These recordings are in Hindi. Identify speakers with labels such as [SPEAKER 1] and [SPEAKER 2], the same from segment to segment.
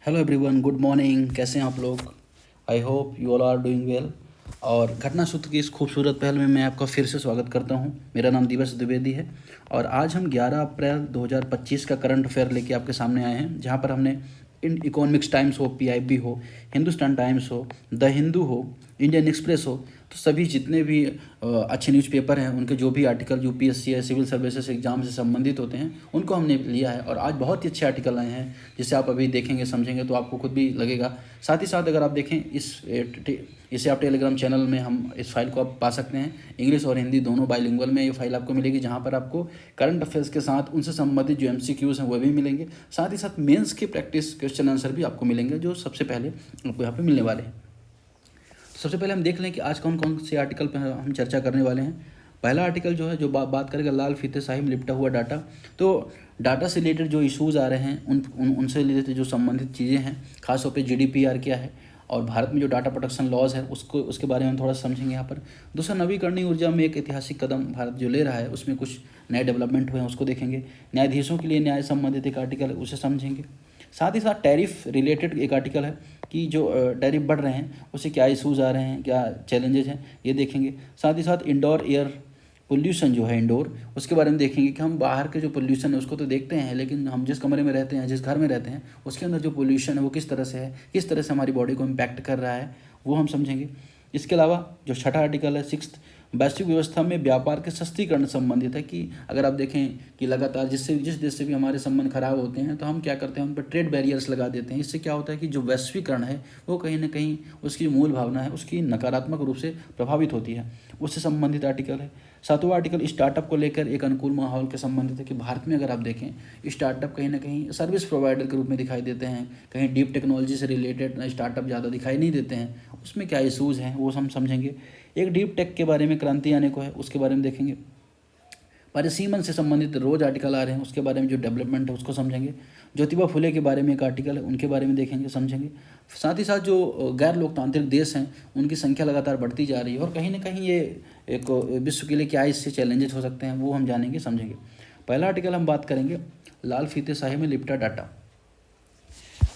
[SPEAKER 1] Hello everyone, good morning. कैसे हैं आप लोग? I hope you all are doing well. और घटना सूत्र की इस खूबसूरत पहल में मैं आपका फिर से स्वागत करता हूं। मेरा नाम दिवस द्विवेदी है और आज हम 11 अप्रैल 2025 का करंट अफेयर लेके आपके सामने आए हैं, जहां पर हमने इकोनॉमिक्स टाइम्स हो, पीआईबी हो, हिंदुस्तान टाइम्स हो, द हिंदू हो, इंडियन एक्सप्रेस हो, तो सभी जितने भी अच्छे न्यूज़पेपर हैं उनके जो भी आर्टिकल यूपीएससी या सिविल सर्विसेज एग्जाम से संबंधित होते हैं उनको हमने लिया है। और आज बहुत ही अच्छे आर्टिकल आए हैं जिसे आप अभी देखेंगे, समझेंगे तो आपको खुद भी लगेगा। साथ ही साथ अगर आप देखें इसे आप टेलीग्राम चैनल में हम इस फाइल को आप पा सकते हैं। इंग्लिश और हिंदी दोनों बाइलिंगुअल में ये फाइल आपको मिलेगी, जहाँ पर आपको करंट अफेयर्स के साथ उनसे संबंधित जो एमसीक्यूज़ हैं वो भी मिलेंगे। साथ ही साथ मेंस के प्रैक्टिस क्वेश्चन आंसर भी आपको मिलेंगे, जो सबसे पहले आपको यहाँ पे मिलने वाले हैं। सबसे पहले हम देख लें कि आज कौन कौन से आर्टिकल पर हम चर्चा करने वाले हैं। पहला आर्टिकल जो है, जो बात करेगा लाल फीते शाही में लिपटा हुआ डाटा। तो डाटा से रिलेटेड जो इश्यूज़ आ रहे हैं उनसे रिलेटेड जो संबंधित चीज़ें हैं, खासतौर पे जीडीपीआर क्या है और भारत में जो डाटा प्रोटेक्शन लॉज है उसके बारे में हम थोड़ा समझेंगे यहाँ पर। दूसरा, नवीकरणीय ऊर्जा में एक ऐतिहासिक कदम भारत जो ले रहा है उसमें कुछ नए डेवलपमेंट हुए हैं, उसको देखेंगे। न्यायाधीशों के लिए न्याय संबंधित एक आर्टिकल है, उसे समझेंगे। साथ ही साथ टैरिफ रिलेटेड एक आर्टिकल है कि जो टैरिफ बढ़ रहे हैं उससे क्या इशूज़ आ रहे हैं, क्या चैलेंजेस हैं, ये देखेंगे। साथ ही साथ इंडोर एयर पोल्यूशन जो है इंडोर, उसके बारे में देखेंगे कि हम बाहर के जो पोल्यूशन है उसको तो देखते हैं, लेकिन हम जिस कमरे में रहते हैं, जिस घर में रहते हैं, उसके अंदर जो पोल्यूशन है वो किस तरह से है, किस तरह से हमारी बॉडी को इम्पैक्ट कर रहा है, वो हम समझेंगे। इसके अलावा जो छठा आर्टिकल है, सिक्स्थ, वैश्विक व्यवस्था में व्यापार के सस्तीकरण संबंधित है कि अगर आप देखें कि लगातार जिस देश से भी हमारे संबंध खराब होते हैं तो हम क्या करते हैं, उन पर ट्रेड बैरियर्स लगा देते हैं। इससे क्या होता है कि जो वैश्वीकरण है वो कहीं ना कहीं उसकी मूल भावना है उसकी नकारात्मक रूप से प्रभावित होती है, उससे संबंधित आर्टिकल है। सातवां आर्टिकल स्टार्टअप को लेकर एक अनुकूल माहौल के संबंधित है कि भारत में अगर आप देखें स्टार्टअप कहीं ना कहीं सर्विस प्रोवाइडर के रूप में दिखाई देते हैं, कहीं डीप टेक्नोलॉजी से रिलेटेड स्टार्टअप ज़्यादा दिखाई नहीं देते हैं, उसमें क्या इशूज़ हैं वो हम समझेंगे। एक डीप टेक के बारे में क्रांति आने को है, उसके बारे में देखेंगे। परिसीमन से संबंधित रोज आर्टिकल आ रहे हैं, उसके बारे में जो डेवलपमेंट है उसको समझेंगे। ज्योतिबा फुले के बारे में एक आर्टिकल है, उनके बारे में देखेंगे, समझेंगे। साथ ही साथ जो गैर लोकतांत्रिक देश हैं उनकी संख्या लगातार बढ़ती जा रही है और कहीं ना कहीं ये एक विश्व के लिए क्या इससे चैलेंजेस हो सकते हैं वो हम जानेंगे, समझेंगे। पहला आर्टिकल हम बात करेंगे लाल फीते शाही में लिपटा डाटा।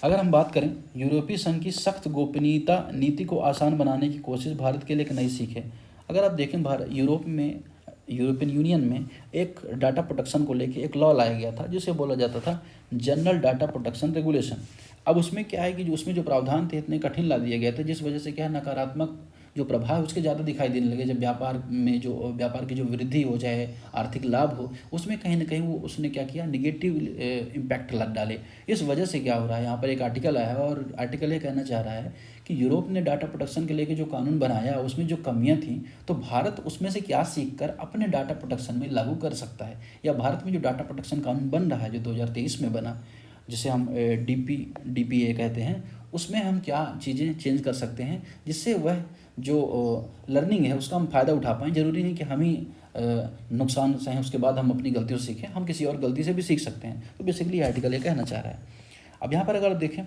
[SPEAKER 1] अगर हम बात करें, यूरोपीय संघ की सख्त गोपनीयता नीति को आसान बनाने की कोशिश भारत के लिए एक नई सीख है। अगर आप देखें, भारत यूरोपियन यूनियन में एक डाटा प्रोटेक्शन को लेके एक लॉ लाया गया था जिसे बोला जाता था जनरल डाटा प्रोटेक्शन रेगुलेशन। अब उसमें क्या है कि उसमें जो प्रावधान थे इतने कठिन ला दिए गए थे, जिस वजह से क्या है, नकारात्मक जो प्रभाव उसके ज़्यादा दिखाई देने लगे। जब व्यापार की जो वृद्धि हो जाए, आर्थिक लाभ हो, उसमें कहीं ना कहीं वो उसने क्या किया, निगेटिव इम्पैक्ट डाले। इस वजह से क्या हो रहा है, यहाँ पर एक आर्टिकल आया है और आर्टिकल ये कहना चाह रहा है कि यूरोप ने डाटा प्रोटेक्शन के लेके जो कानून बनाया उसमें जो कमियां थी, तो भारत उसमें से क्या सीख कर अपने डाटा प्रोटेक्शन में लागू कर सकता है। या भारत में जो डाटा प्रोटेक्शन कानून बन रहा है जो 2023 में बना, जिसे हम डीपीए कहते हैं, उसमें हम क्या चीज़ें चेंज कर सकते हैं जिससे वह जो लर्निंग है उसका हम फ़ायदा उठा पाएँ। ज़रूरी नहीं कि हम ही नुकसान सहें, उसके बाद हम अपनी गलतियों से सीखें, हम किसी और गलती से भी सीख सकते हैं। तो बेसिकली आर्टिकल ये कहना चाह रहा है। अब यहाँ पर अगर देखें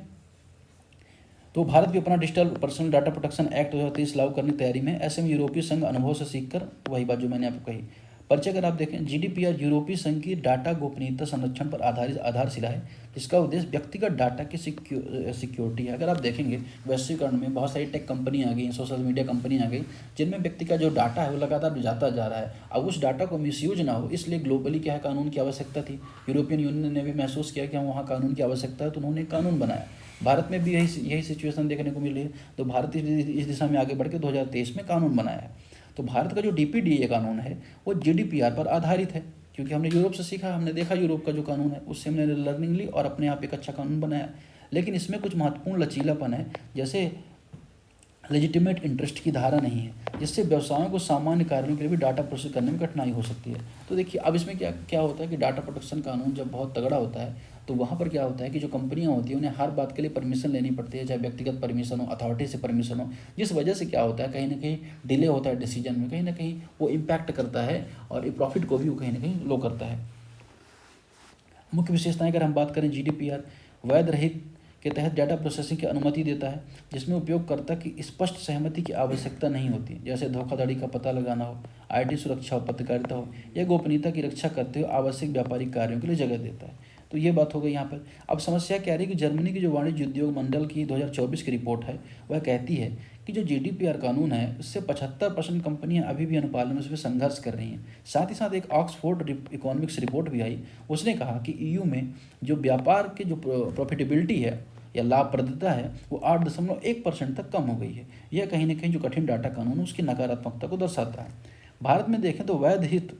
[SPEAKER 1] तो भारत भी अपना digital personal data protection act 2023 लागू करने की तैयारी में है। ऐसे में यूरोपीय संघ अनुभव से सीखकर, वही बात जो मैंने आपको कही। परिचय अगर आप देखें, जीडीपीआर यूरोपीय संघ की डाटा गोपनीयता संरक्षण पर आधारित आधारशिला है, जिसका उद्देश्य व्यक्तिगत डाटा की सिक्योरिटी है। अगर आप देखेंगे, वैश्वीकरण में बहुत सारी टेक कंपनी आ गई, सोशल मीडिया कंपनी आ गई, जिनमें व्यक्ति का जो डाटा है वो लगातार जाता जा रहा है। अब उस डाटा को मिसयूज ना हो, इसलिए ग्लोबली क्या है, कानून की आवश्यकता थी। यूरोपियन यूनियन ने भी महसूस किया कि हम वहाँ कानून की आवश्यकता है, तो उन्होंने कानून बनाया। भारत में भी यही सिचुएशन देखने को मिल रही है, तो भारत इस दिशा में आगे बढ़ के 2023 में कानून बनाया है। तो भारत का जो डीपीडीए कानून है वो जीडीपीआर पर आधारित है, क्योंकि हमने यूरोप से सीखा, हमने देखा यूरोप का जो कानून है उससे हमने लर्निंग ली और अपने आप एक अच्छा कानून बनाया। लेकिन इसमें कुछ महत्वपूर्ण लचीलापन है, जैसे लेजिटिमेट इंटरेस्ट की धारा नहीं है, जिससे व्यवसायों को सामान्य कार्यों के लिए भी डाटा प्रोसेस करने में कठिनाई हो सकती है। तो देखिए, अब इसमें क्या क्या होता है कि डाटा प्रोटेक्शन कानून जब बहुत तगड़ा होता है तो वहाँ पर क्या होता है कि जो कंपनियाँ होती हैं उन्हें हर बात के लिए परमिशन लेनी पड़ती है, चाहे व्यक्तिगत परमिशन हो, अथॉरिटी से परमिशन हो, जिस वजह से क्या होता है, कहीं ना कहीं डिले होता है डिसीजन में, कहीं ना कहीं वो इम्पैक्ट करता है और प्रॉफिट को भी वो कहीं ना कहीं लो करता है। मुख्य विशेषताएं अगर हम बात करें, जीडीपीआर वैध रहित के तहत डाटा प्रोसेसिंग की अनुमति देता है, जिसमें उपयोगकर्ता की स्पष्ट सहमति की आवश्यकता नहीं होती, जैसे धोखाधड़ी का पता लगाना हो, आईटी सुरक्षा हो, पत्रकारिता हो या गोपनीयता की रक्षा करते हुए आवश्यक व्यापारिक कार्यों के लिए जगह देता है। तो ये बात हो गई यहाँ पर। अब समस्या क्या रही कि जर्मनी की जो वाणिज्य उद्योग मंडल की 2024 की रिपोर्ट है वह कहती है कि जो GDPR कानून है उससे 75% कंपनियां अभी भी अनुपालन में उसमें संघर्ष कर रही हैं। साथ ही साथ एक ऑक्सफोर्ड इकोनॉमिक्स रिपोर्ट भी आई, उसने कहा कि EU में जो व्यापार के जो प्रॉफिटेबिलिटी है या लाभप्रदता है वो 8.1% तक कम हो गई है। यह कहीं ना कहीं जो कठिन डाटा कानून है उसकी नकारात्मकता को दर्शाता है। भारत में देखें तो वैध हित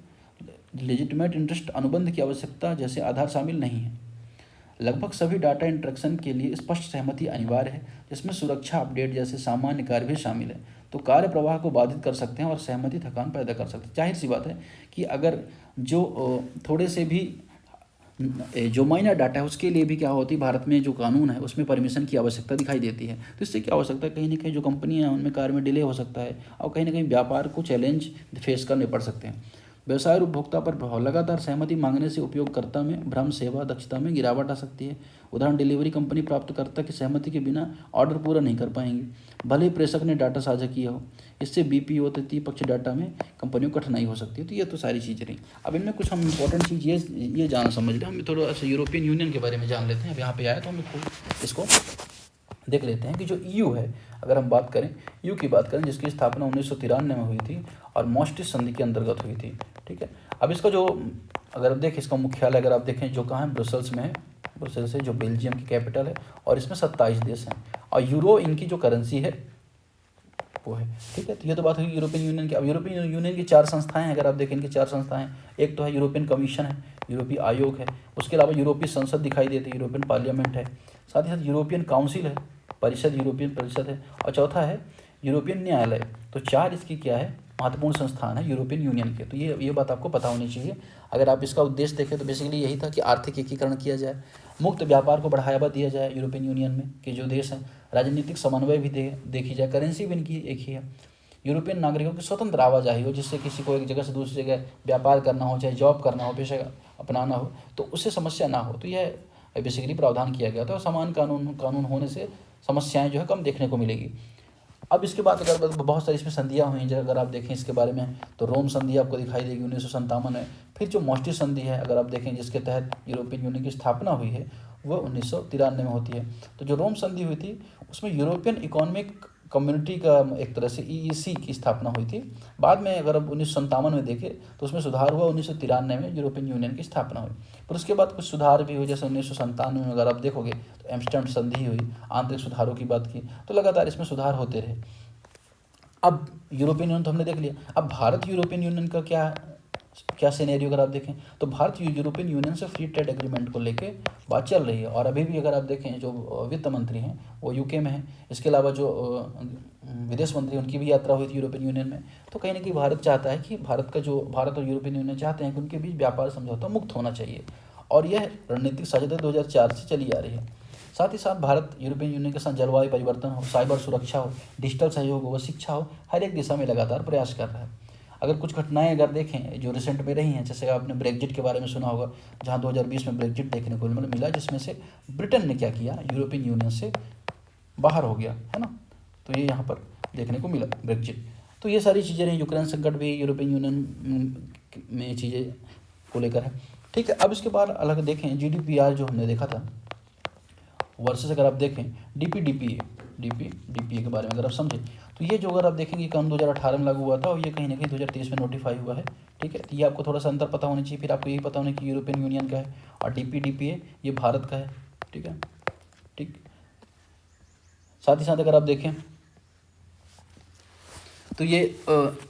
[SPEAKER 1] लेजिटिमेट इंटरेस्ट अनुबंध की आवश्यकता जैसे आधार शामिल नहीं है। लगभग सभी डाटा इंटरेक्शन के लिए स्पष्ट सहमति अनिवार्य है, जिसमें सुरक्षा अपडेट जैसे सामान्य कार्य भी शामिल है। तो कार्य प्रवाह को बाधित कर सकते हैं और सहमति थकान पैदा कर सकते हैं। जाहिर सी बात है कि अगर जो थोड़े से भी जो माइनर डाटा है उसके लिए भी क्या होती है, भारत में जो कानून है उसमें परमिशन की आवश्यकता दिखाई देती है। तो इससे क्या हो सकता है, कहीं ना कहीं जो कंपनियां हैं उनमें कार्य में डिले हो सकता है और कहीं ना कहीं व्यापार को चैलेंज फेस करने पड़ सकते हैं। व्यवसाय और उपभोक्ता पर प्रभाव, लगातार सहमति मांगने से उपयोगकर्ता में भ्रम, सेवा दक्षता में गिरावट आ सकती है। उदाहरण, डिलीवरी कंपनी प्राप्तकर्ता की सहमति के बिना ऑर्डर पूरा नहीं कर पाएंगी, भले ही प्रेषक ने डाटा साझा किया हो। इससे BPO तृतीय पक्ष डाटा में कंपनियों को कठिनाई हो सकती है। तो ये तो सारी चीज़ें रही। अब इनमें कुछ हम इंपॉर्टेंट चीज़ ये जाना समझ लें, हम थोड़ा सा यूरोपियन यूनियन के बारे में जान लेते हैं। अब यहाँ पे आया तो हम इसको देख लेते हैं कि जो EU है, अगर हम बात करें EU की बात करें, जिसकी स्थापना 1993 में हुई थी और मॉस्टिस संधि के अंतर्गत हुई थी। ठीक है, अब इसका जो अगर आप देखें, इसका मुख्यालय अगर आप देखें जो कहाँ है, ब्रुसेल्स में है। ब्रुसेल्स है जो बेल्जियम की कैपिटल है और इसमें 27 देश हैं और यूरो इनकी जो करेंसी है वो है। ठीक है, तो ये तो बात हुई यूरोपियन यूनियन की। अब यूरोपियन यूनियन की 4 संस्थाएं हैं, अगर आप देखें इनकी 4 संस्थाएं, एक तो है यूरोपियन कमीशन है, यूरोपीय आयोग है, उसके अलावा यूरोपीय संसद दिखाई देती है, यूरोपियन पार्लियामेंट है, साथ ही साथ यूरोपियन काउंसिल है, परिषद, यूरोपियन परिषद है, और चौथा है यूरोपियन न्यायालय। तो 4 इसकी क्या है, महत्वपूर्ण संस्थान है यूरोपियन यूनियन के। तो ये बात आपको पता होनी चाहिए। अगर आप इसका उद्देश्य देखें तो बेसिकली यही था कि आर्थिक एकीकरण किया जाए, मुक्त व्यापार को बढ़ावा दिया जाए यूरोपियन यूनियन में के जो देश हैं, राजनीतिक समन्वय भी देखी जाए, करेंसी भी इनकी एक ही है, यूरोपियन नागरिकों की स्वतंत्र आवाजाही हो, जिससे किसी को एक जगह से दूसरी जगह व्यापार करना हो, चाहे जॉब करना हो, पेशा अपनाना हो, तो उससे समस्या ना हो। तो यह बेसिकली प्रावधान किया गया था और समान कानून होने से समस्याएं जो है कम देखने को मिलेगी। अब इसके बाद अगर बहुत सारी इसमें संधियाँ हुई हैं, अगर आप देखें इसके बारे में तो रोम संधि आपको दिखाई देगी 1957 में। फिर जो मॉस्टिस संधि है अगर आप देखें, जिसके तहत यूरोपियन यूनियन की स्थापना हुई है, वह 1993 में होती है। तो जो रोम संधि हुई थी उसमें यूरोपियन इकोनॉमिक कम्युनिटी का एक तरह से EEC की स्थापना हुई थी। बाद में अगर अब 1957 में देखें तो उसमें सुधार हुआ, 1993 में यूरोपियन यूनियन की स्थापना हुई। पर उसके बाद कुछ सुधार भी हुए, जैसे 1997 में अगर आप देखोगे तो एम्स्टर्डम संधि हुई, आंतरिक सुधारों की बात की, तो लगातार इसमें सुधार होते रहे। अब यूरोपियन यूनियन तो हमने देख लिया, अब भारत यूरोपियन यूनियन का क्या सिनेरियो अगर आप देखें तो भारत यूरोपियन यूनियन से फ्री ट्रेड एग्रीमेंट को लेके बात चल रही है। और अभी भी अगर आप देखें जो वित्त मंत्री हैं वो UK में हैं, इसके अलावा जो विदेश मंत्री उनकी भी यात्रा हुई थी यूरोपियन यूनियन में। तो कहीं ना कहीं भारत चाहता है कि भारत और यूरोपियन यूनियन चाहते हैं कि उनके बीच व्यापार समझौता मुक्त होना चाहिए, और यह रणनीतिक साझेदारी 2004 से चली आ रही है। साथ ही साथ भारत यूरोपियन यूनियन के साथ जलवायु परिवर्तन हो, साइबर सुरक्षा हो, डिजिटल सहयोग हो, शिक्षा हो, हर एक दिशा में लगातार प्रयास कर रहा है। अगर कुछ घटनाएं अगर देखें जो रिसेंट में रही हैं, जैसे आपने ब्रेग्जिट के बारे में सुना होगा, जहां 2020 में ब्रेग्जिट देखने को मिला, जिसमें से ब्रिटेन ने क्या किया, यूरोपियन यूनियन से बाहर हो गया, है ना। तो ये यहाँ पर देखने को मिला ब्रेग्जिट। तो ये सारी चीज़ें रही, यूक्रेन संकट भी यूरोपियन यूनियन में चीज़ें को लेकर है। ठीक है, अब इसके बाद अलग देखें GDPR जो हमने देखा था वर्सेस अगर आप देखें DPDPA के बारे में अगर आप समझें तो ये जो अगर आप देखेंगे कानून 2018 में लागू हुआ था और ये कहीं ना कहीं 2023 में नोटिफाई हुआ है। ठीक है, तो ये आपको थोड़ा सा अंतर पता होना चाहिए। फिर आपको यही पता होना कि यूरोपियन यूनियन का है और DPDPA ये भारत का है। ठीक है, ठीक। साथ ही साथ अगर आप देखें तो ये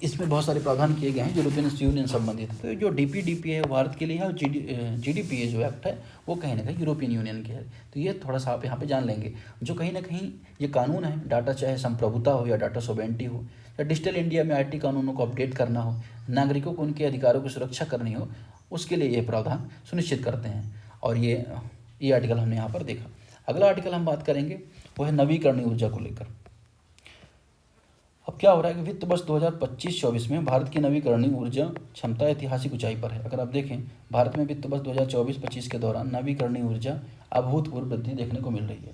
[SPEAKER 1] इसमें बहुत सारे प्रावधान किए गए हैं यूरोपियन यूनियन संबंधित। तो जो DPDPA है भारत के लिए है और GDPA जो एक्ट है वो कहीं ना कहीं यूरोपियन यूनियन के है। तो ये थोड़ा सा आप यहाँ पे जान लेंगे। जो कहीं ना कहीं ये कानून है, डाटा चाहे संप्रभुता हो या डाटा सॉवरेंटी हो या डिजिटल इंडिया में IT कानूनों को अपडेट करना हो, नागरिकों को उनके अधिकारों की सुरक्षा करनी हो, उसके लिए ये प्रावधान सुनिश्चित करते हैं। और ये आर्टिकल हमने यहाँ पर देखा। अगला आर्टिकल हम बात करेंगे वो है नवीकरणीय ऊर्जा को लेकर। अब क्या हो रहा है कि वित्त वर्ष 2025-24 में भारत की नवीकरणीय ऊर्जा क्षमता ऐतिहासिक ऊंचाई पर है। अगर आप देखें भारत में वित्त वर्ष 2024-25 के दौरान नवीकरणीय ऊर्जा अभूतपूर्व वृद्धि देखने को मिल रही है।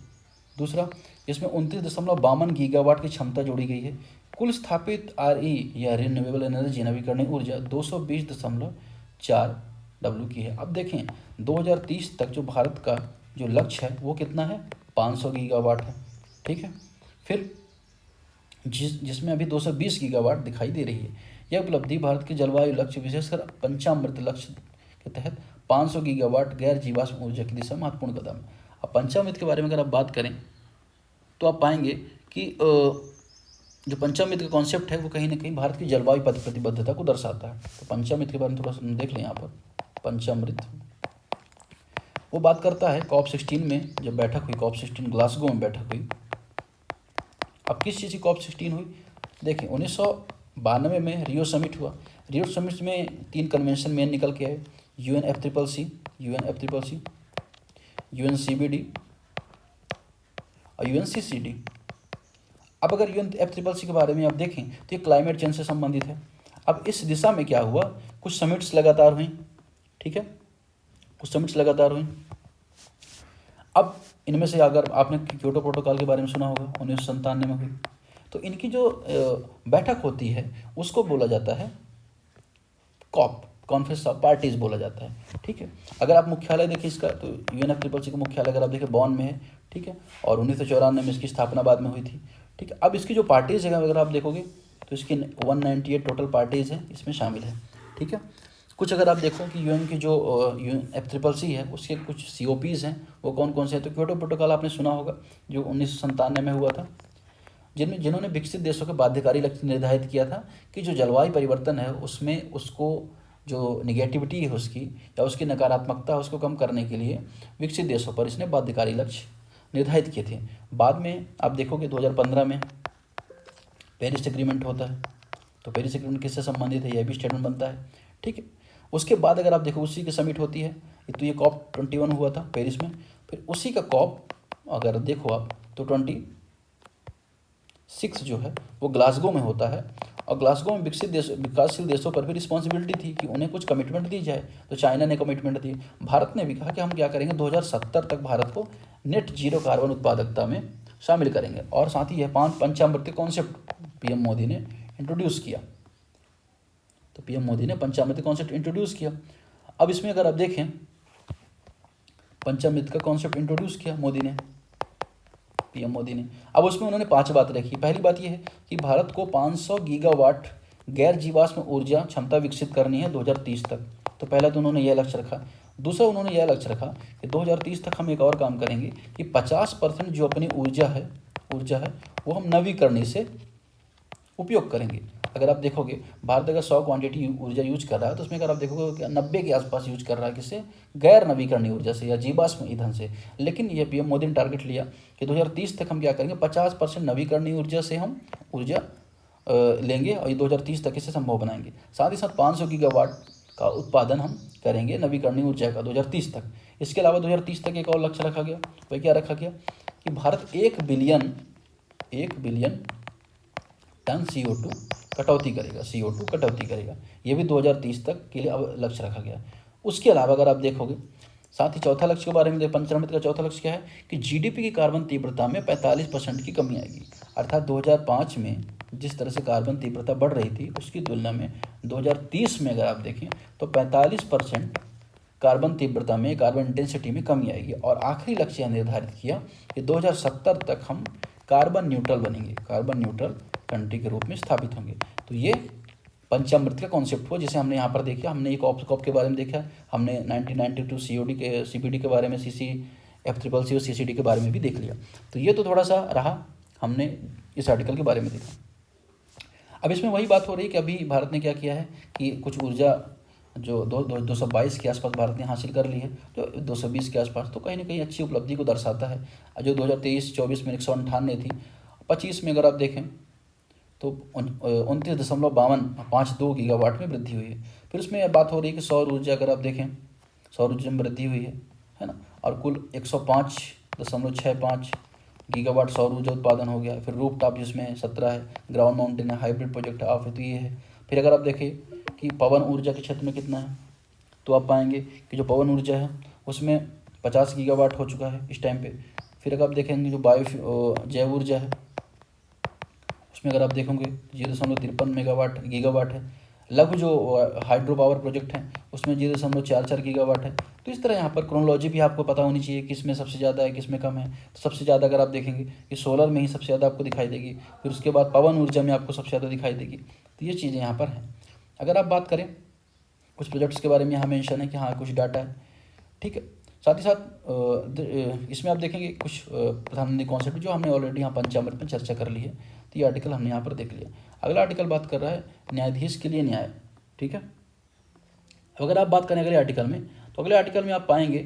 [SPEAKER 1] दूसरा, इसमें 29.52 गीगावाट की क्षमता जोड़ी गई है। कुल स्थापित RE या रिन्यूएबल एनर्जी नवीकरणीय ऊर्जा 220.4 डब्ल्यू की है। अब देखें 2030 तक जो भारत का जो लक्ष्य है वो कितना है, 500 गीगावाट है। ठीक है, फिर जिसमें अभी 220 गीगावाट दिखाई दे रही है। यह उपलब्धि भारत के जलवायु लक्ष्य विशेषकर पंचामृत लक्ष्य के तहत 500 गीगावाट गैर जीवाश्म ऊर्जा की दिशा में महत्वपूर्ण कदम है। अब पंचामृत के बारे में अगर आप बात करें तो आप पाएंगे कि जो पंचामृत का कॉन्सेप्ट है वो कहीं ना कहीं भारत की जलवायु प्रतिबद्धता को दर्शाता है। तो पंचामृत के बारे में थोड़ा सा देख लें। यहाँ पर पंचामृत वो बात करता है COP16 में जब बैठक हुई, COP16 ग्लासगो में बैठक हुई। अब किस चीज़ की COP16 हुई, देखिए 1992 में रियो समिट हुआ। रियो समिट में 3 कन्वेंशन मेन निकल के आए, UNFCCC, UNCBD और UNCCD। अब अगर UNFCCC के बारे में आप देखें तो ये क्लाइमेट चेंज से संबंधित है। अब इस दिशा में क्या हुआ, कुछ समिट्स लगातार हुई। ठीक है, कुछ समिट्स लगातार हुई। अब इनमें से अगर आपने क्योटो प्रोटोकॉल के बारे में सुना होगा, 1997 में हुई। तो इनकी जो बैठक होती है उसको बोला जाता है कॉप, कॉन्फ्रेंस ऑफ पार्टीज बोला जाता है। ठीक है, अगर आप मुख्यालय देखिए इसका तो UNFCCC का मुख्यालय अगर आप देखिए बॉन में है। ठीक है, और 1994 में इसकी स्थापना बाद में हुई थी। ठीक है, अब इसकी जो पार्टीज़ है अगर आप देखोगे तो इसकी 198 टोटल पार्टीज़ हैं इसमें शामिल है। ठीक है, कुछ अगर आप देखो कि UN की जो UNFCCC है उसके कुछ COPs हैं वो कौन कौन से हैं, तो क्योटो प्रोटोकॉल आपने सुना होगा जो 1997 में हुआ था, जिन्होंने विकसित देशों के बाध्यकारी लक्ष्य निर्धारित किया था कि जो जलवायु परिवर्तन है उसमें उसको जो निगेटिविटी है उसकी या उसकी नकारात्मकता है उसको कम करने के लिए विकसित देशों पर इसने बाध्यकारी लक्ष्य निर्धारित किए थे। बाद में आप देखोगे 2015 में पेरिस एग्रीमेंट होता है। तो पेरिस एग्रीमेंट किससे संबंधित है, यह भी स्टेटमेंट बनता है। ठीक है, उसके बाद अगर आप देखो उसी की समिट होती है, तो ये COP21 हुआ था पेरिस में। फिर उसी का COP अगर देखो आप तो 26 जो है वो ग्लासगो में होता है। और ग्लासगो में विकासशील देशों पर भी रिस्पॉन्सिबिलिटी थी कि उन्हें कुछ कमिटमेंट दी जाए। तो चाइना ने कमिटमेंट दी, भारत ने भी कहा कि हम क्या करेंगे 2070 तक भारत को नेट जीरो कार्बन उत्पादकता में शामिल करेंगे। और साथ ही यह पंचामृत कॉन्सेप्ट PM मोदी ने इंट्रोड्यूस किया। तो PM मोदी ने पंचामृत कॉन्सेप्ट इंट्रोड्यूस किया। अब इसमें अगर आप देखें पंचामृत का कॉन्सेप्ट इंट्रोड्यूस किया मोदी ने, PM मोदी ने। अब उसमें उन्होंने 5 बात रखी। पहली बात यह है कि भारत को 500 गीगावाट गैर जीवाश्म ऊर्जा क्षमता विकसित करनी है 2030 तक। तो पहला तो उन्होंने यह लक्ष्य रखा। दूसरा उन्होंने यह लक्ष्य रखा कि 2030 तक हम एक और काम करेंगे कि 50% जो अपनी ऊर्जा है वो हम नवीकरणीय से उपयोग करेंगे। अगर आप देखोगे भारत अगर 100 क्वांटिटी ऊर्जा यूज कर रहा है तो उसमें अगर आप देखोगे कि 90 के आसपास यूज कर रहा है किससे, गैर नवीकरणीय ऊर्जा से या जीवाश्म ईंधन से। लेकिन ये PM मोदी ने टारगेट लिया कि 2030 तक हम क्या करेंगे 50% नवीकरणीय ऊर्जा से हम ऊर्जा लेंगे और ये 2030 तक इसे संभव बनाएंगे। साथ ही साथ 500 गीगावाट का उत्पादन हम करेंगे नवीकरणीय ऊर्जा का 2030 तक। इसके अलावा 2030 तक एक और लक्ष्य रखा गया, वह क्या रखा गया कि भारत 1 बिलियन टन CO2 कटौती करेगा, CO2 कटौती करेगा। ये भी 2030 तक के लिए अब लक्ष्य रखा गया। उसके अलावा अगर आप देखोगे साथ ही चौथा लक्ष्य के बारे में पंचामृत का चौथा लक्ष्य क्या है कि GDP की कार्बन तीव्रता में 45% की कमी आएगी। अर्थात 2005 में जिस तरह से कार्बन तीव्रता बढ़ रही थी उसकी तुलना में 2030 में अगर आप देखें तो 45% कार्बन तीव्रता में, कार्बन इंटेंसिटी में कमी आएगी। और आखिरी लक्ष्य निर्धारित किया कि 2070 तक हम कार्बन न्यूट्रल बनेंगे, कार्बन न्यूट्रल कंट्री के रूप में स्थापित होंगे। तो ये पंचामृत का कॉन्सेप्ट हुआ जिसे हमने यहाँ पर देखा। हमने एक कॉप के बारे में देखा, हमने 1992 CPD के बारे में, CCFCCC और CCD के बारे में भी देख लिया। तो ये तो थोड़ा सा रहा, हमने इस आर्टिकल के बारे में देखा। अब इसमें वही बात हो रही है कि अभी भारत ने क्या किया है कि कुछ ऊर्जा जो 222 के आसपास भारत ने हासिल कर ली है, जो 220 के आसपास, तो कहीं ना कहीं अच्छी उपलब्धि को दर्शाता है। जो 2023-24 में 198 थी, 25 में अगर आप देखें तो 29.52 गीगावाट में वृद्धि हुई है। फिर उसमें बात हो रही है कि सौर ऊर्जा अगर आप देखें, सौर ऊर्जा में वृद्धि हुई है ना, और कुल 105.65 गीगावाट सौर ऊर्जा उत्पादन हो गया। फिर रूफ टॉप जिसमें 17 है, ग्राउंड माउंटेन है, हाइब्रिड प्रोजेक्ट ऑफ है, तो ये है। फिर अगर आप देखें कि पवन ऊर्जा के क्षेत्र में कितना है, तो आप पाएंगे कि जो पवन ऊर्जा है उसमें 50 गीगावाट हो चुका है इस टाइम पे। फिर अगर आप देखेंगे जो जैव ऊर्जा है उसमें अगर आप देखोगे 0.53 गीगावाट है। लघु जो हाइड्रो पावर प्रोजेक्ट हैं उसमें 0.44 गीगावाट है। तो इस तरह यहाँ पर क्रोनोलॉजी भी आपको पता होनी चाहिए, किस में सबसे ज़्यादा है किस में कम है। तो सबसे ज़्यादा अगर आप देखेंगे कि सोलर में ही सबसे ज़्यादा आपको दिखाई देगी, फिर उसके बाद पवन ऊर्जा में आपको सबसे ज़्यादा दिखाई देगी। तो ये चीज़ें यहाँ पर हैं। अगर आप बात करें कुछ प्रोजेक्ट्स के बारे में, यहाँ मेंशन है कि हाँ कुछ डाटा है, ठीक है। साथ ही साथ इसमें आप देखेंगे कुछ प्रधानमंत्री कॉन्सेप्ट जो हमने ऑलरेडी यहाँ पंचामृत में चर्चा कर ली है। तो ये आर्टिकल हमने यहाँ पर देख लिया। अगला आर्टिकल बात कर रहा है न्यायाधीश के लिए न्याय, ठीक है। अगर आप बात करें अगले आर्टिकल में, तो अगले आर्टिकल में आप पाएंगे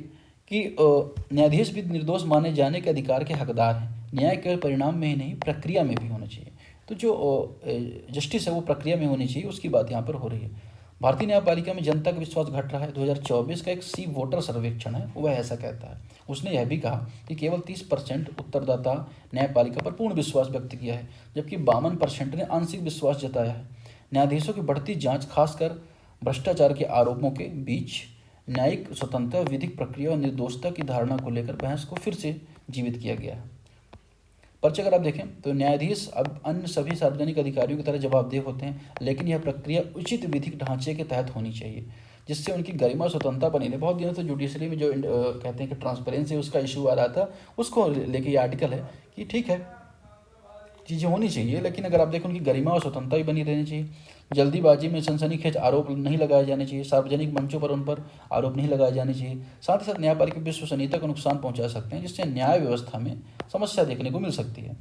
[SPEAKER 1] कि न्यायाधीश भी निर्दोष माने जाने के अधिकार के हकदार हैं। न्याय केवल परिणाम में ही नहीं प्रक्रिया में भी होना चाहिए। तो जो जस्टिस है वो प्रक्रिया में होनी चाहिए, उसकी बात यहाँ पर हो रही है। भारतीय न्यायपालिका में जनता का विश्वास घट रहा है। 2024 का एक सी वोटर सर्वेक्षण है, वह ऐसा कहता है। उसने यह भी कहा कि केवल 30% उत्तरदाता न्यायपालिका पर पूर्ण विश्वास व्यक्त किया है, जबकि 52% ने आंशिक विश्वास जताया है। न्यायाधीशों की बढ़ती जांच, खासकर भ्रष्टाचार के आरोपों के बीच न्यायिक स्वतंत्रता, विधिक प्रक्रिया और निर्दोषता की धारणा को लेकर बहस को फिर से जीवित किया गया है। पर्चे अगर आप देखें तो न्यायाधीश अब अन्य सभी सार्वजनिक अधिकारियों की तरह जवाबदेह होते हैं, लेकिन यह प्रक्रिया उचित विधिक ढांचे के तहत होनी चाहिए, जिससे उनकी गरिमा और स्वतंत्रता बनी रहे। बहुत दिनों से जुडिशरी में जो कहते हैं कि ट्रांसपेरेंसी उसका इशू आ रहा था, उसको लेके ये आर्टिकल है कि ठीक है चीज़ें होनी चाहिए, लेकिन अगर आप देखें उनकी गरिमा और स्वतंत्रता भी बनी रहनी चाहिए। जल्दीबाजी में सनसनीखेज आरोप नहीं लगाए जाने चाहिए, सार्वजनिक मंचों पर उन पर आरोप नहीं लगाए जाने चाहिए। साथ ही साथ न्यायपालिका विश्वसनीयता को नुकसान पहुंचा सकते हैं, जिससे न्याय व्यवस्था में समस्या देखने को मिल सकती है।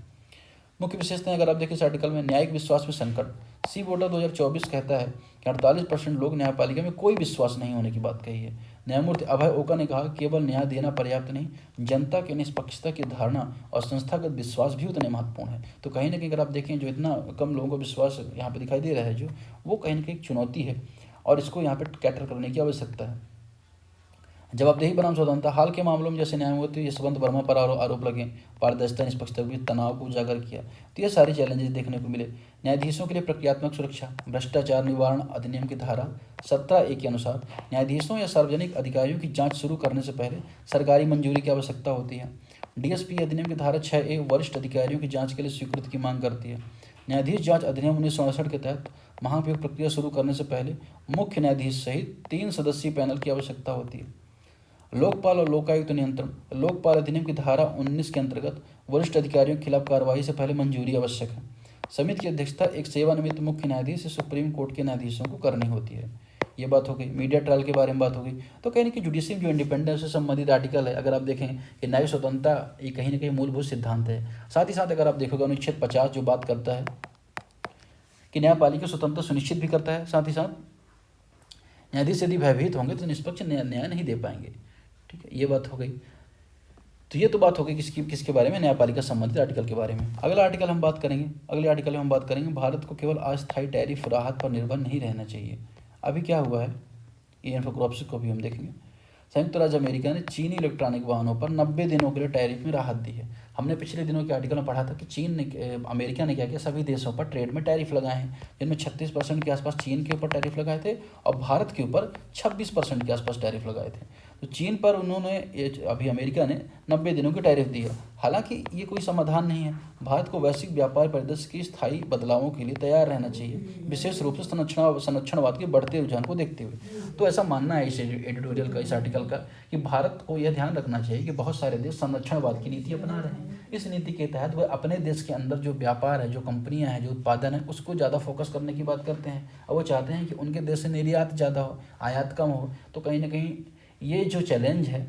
[SPEAKER 1] मुख्य विशेषताएं अगर आप देखें इस आर्टिकल में, न्यायिक विश्वास में संकट। सी वोटर 2024 कहता है कि 48% लोग न्यायपालिका में कोई विश्वास नहीं होने की बात कही है। न्यायमूर्ति अभय ओका ने कहा केवल न्याय देना पर्याप्त नहीं, जनता की निष्पक्षता की धारणा और संस्थागत विश्वास भी उतने महत्वपूर्ण है। तो कहीं ना कहीं अगर आप देखें जो इतना कम लोगों को विश्वास यहाँ पर दिखाई दे रहा है, जो वो कहीं ना कहीं एक चुनौती है और इसको यहाँ पर कैटर करने की आवश्यकता है। जवाबदेही बनाम स्वतंत्रता। हाल के मामलों में जैसे न्यायमूर्ति यशवंत वर्मा पर आरोप लगे, पारदर्शिता, निष्पक्षता के बीच तनाव को उजागर किया। तो ये सारे चैलेंजेस देखने को मिले। न्यायाधीशों के लिए प्रक्रियात्मक सुरक्षा। भ्रष्टाचार निवारण अधिनियम की धारा 17A के अनुसार न्यायाधीशों या सार्वजनिक अधिकारियों की जाँच शुरू करने से पहले सरकारी मंजूरी की आवश्यकता होती है। DSP अधिनियम की धारा 6A वरिष्ठ अधिकारियों की जाँच के लिए स्वीकृति की मांग करती है। न्यायाधीश जांच अधिनियम 1968 के तहत महाभियोग प्रक्रिया शुरू करने से पहले मुख्य न्यायाधीश सहित 3 सदस्यीय पैनल की आवश्यकता होती है। लोकपाल और लोकायुक्त नियंत्रण। लोकपाल अधिनियम की धारा 19 के अंतर्गत वरिष्ठ अधिकारियों के खिलाफ कार्रवाई से पहले मंजूरी आवश्यक है। समिति की अध्यक्षता एक सेवानिवृत्त मुख्य न्यायाधीश या सुप्रीम कोर्ट के न्यायाधीशों को करनी होती है। ये बात हो गई। मीडिया ट्रायल के बारे में बात हो गई। तो कहीं ना कहीं जुडिशरी जो इंडिपेंडेंस से संबंधित आर्टिकल है, अगर आप देखें कि न्याय स्वतंत्रता ये कहीं ना कहीं मूलभूत सिद्धांत है। साथ ही साथ अगर आप देखोगे अनुच्छेद 50 जो बात करता है कि न्यायपालिका स्वतंत्रता सुनिश्चित भी करता है, साथ ही साथ न्यायाधीश यदि भयभीत होंगे तो निष्पक्ष न्याय नहीं दे पाएंगे। ठीक है, ये बात हो गई। तो ये तो बात हो गई किसके बारे में, न्यायपालिका संबंधित आर्टिकल के बारे में। अगला आर्टिकल हम बात करेंगे, अगले आर्टिकल में हम बात करेंगे भारत को केवल अस्थायी टैरिफ राहत पर निर्भर नहीं रहना चाहिए। अभी क्या हुआ है ये इन्फोग्राफिक्स को भी हम देखेंगे। संयुक्त राज्य अमेरिका ने चीनी इलेक्ट्रॉनिक वाहनों पर 90 दिनों के लिए टैरिफ में राहत दी है। हमने पिछले दिनों के आर्टिकल में पढ़ा था कि अमेरिका ने क्या किया, सभी देशों पर ट्रेड में टैरिफ लगाए हैं, जिनमें 36% के आसपास चीन के ऊपर टैरिफ लगाए थे और भारत के ऊपर 26% के आसपास टैरिफ लगाए थे। तो चीन पर उन्होंने अभी अमेरिका ने 90 दिनों की टैरिफ दी है। हालांकि ये कोई समाधान नहीं है। भारत को वैश्विक व्यापार परिदृश्य की स्थायी बदलावों के लिए तैयार रहना चाहिए, विशेष रूप से संरक्षणवाद के बढ़ते रुझान को देखते हुए। तो ऐसा मानना है इस एडिटोरियल का, इस आर्टिकल का, कि भारत को यह ध्यान रखना चाहिए कि बहुत सारे देश संरक्षणवाद की नीति अपना रहे हैं। इस नीति के तहत वह अपने देश के अंदर जो व्यापार है, जो कंपनियां हैं, जो उत्पादन है, उसको ज़्यादा फोकस करने की बात करते हैं और वो चाहते हैं कि उनके देश से निर्यात ज़्यादा हो, आयात कम हो। तो कहीं ना कहीं ये जो चैलेंज है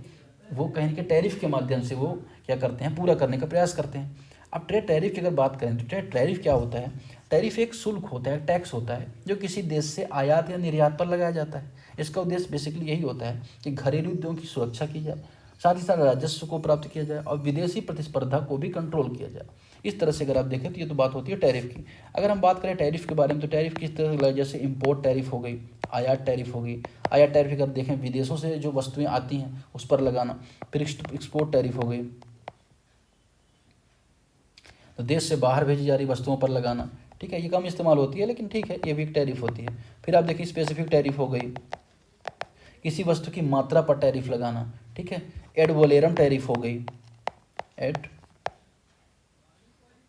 [SPEAKER 1] वो कहीं के टैरिफ के माध्यम से वो क्या करते हैं, पूरा करने का प्रयास करते हैं। अब ट्रेड टैरिफ की अगर बात करें तो ट्रेड टैरिफ क्या होता है? टैरिफ एक शुल्क होता है, टैक्स होता है, जो किसी देश से आयात या निर्यात पर लगाया जाता है। इसका उद्देश्य बेसिकली यही होता है कि घरेलू उद्योगों की सुरक्षा की जाए, साथ ही साथ राजस्व को प्राप्त किया जाए और विदेशी प्रतिस्पर्धा को भी कंट्रोल किया जाए। इस तरह से अगर आप देखें तो ये तो बात होती है टैरिफ की। अगर हम बात करें टैरिफ के बारे में तो टैरिफ किस तरह से, जैसे इम्पोर्ट टैरिफ हो गई, आयात टैरिफ हो गई। आयात टैरिफ अगर देखें विदेशों से जो वस्तुएं आती हैं उस पर लगाना। फिर एक्सपोर्ट टैरिफ हो गई, तो देश से बाहर भेजी जा रही वस्तुओं पर लगाना। ठीक है, ये कम इस्तेमाल होती है लेकिन ठीक है, ये भी एक टैरिफ होती है। फिर आप देखिए स्पेसिफिक टैरिफ हो गई, किसी वस्तु की मात्रा पर टैरिफ लगाना। ठीक है, एड वोलेरम टैरिफ हो गई,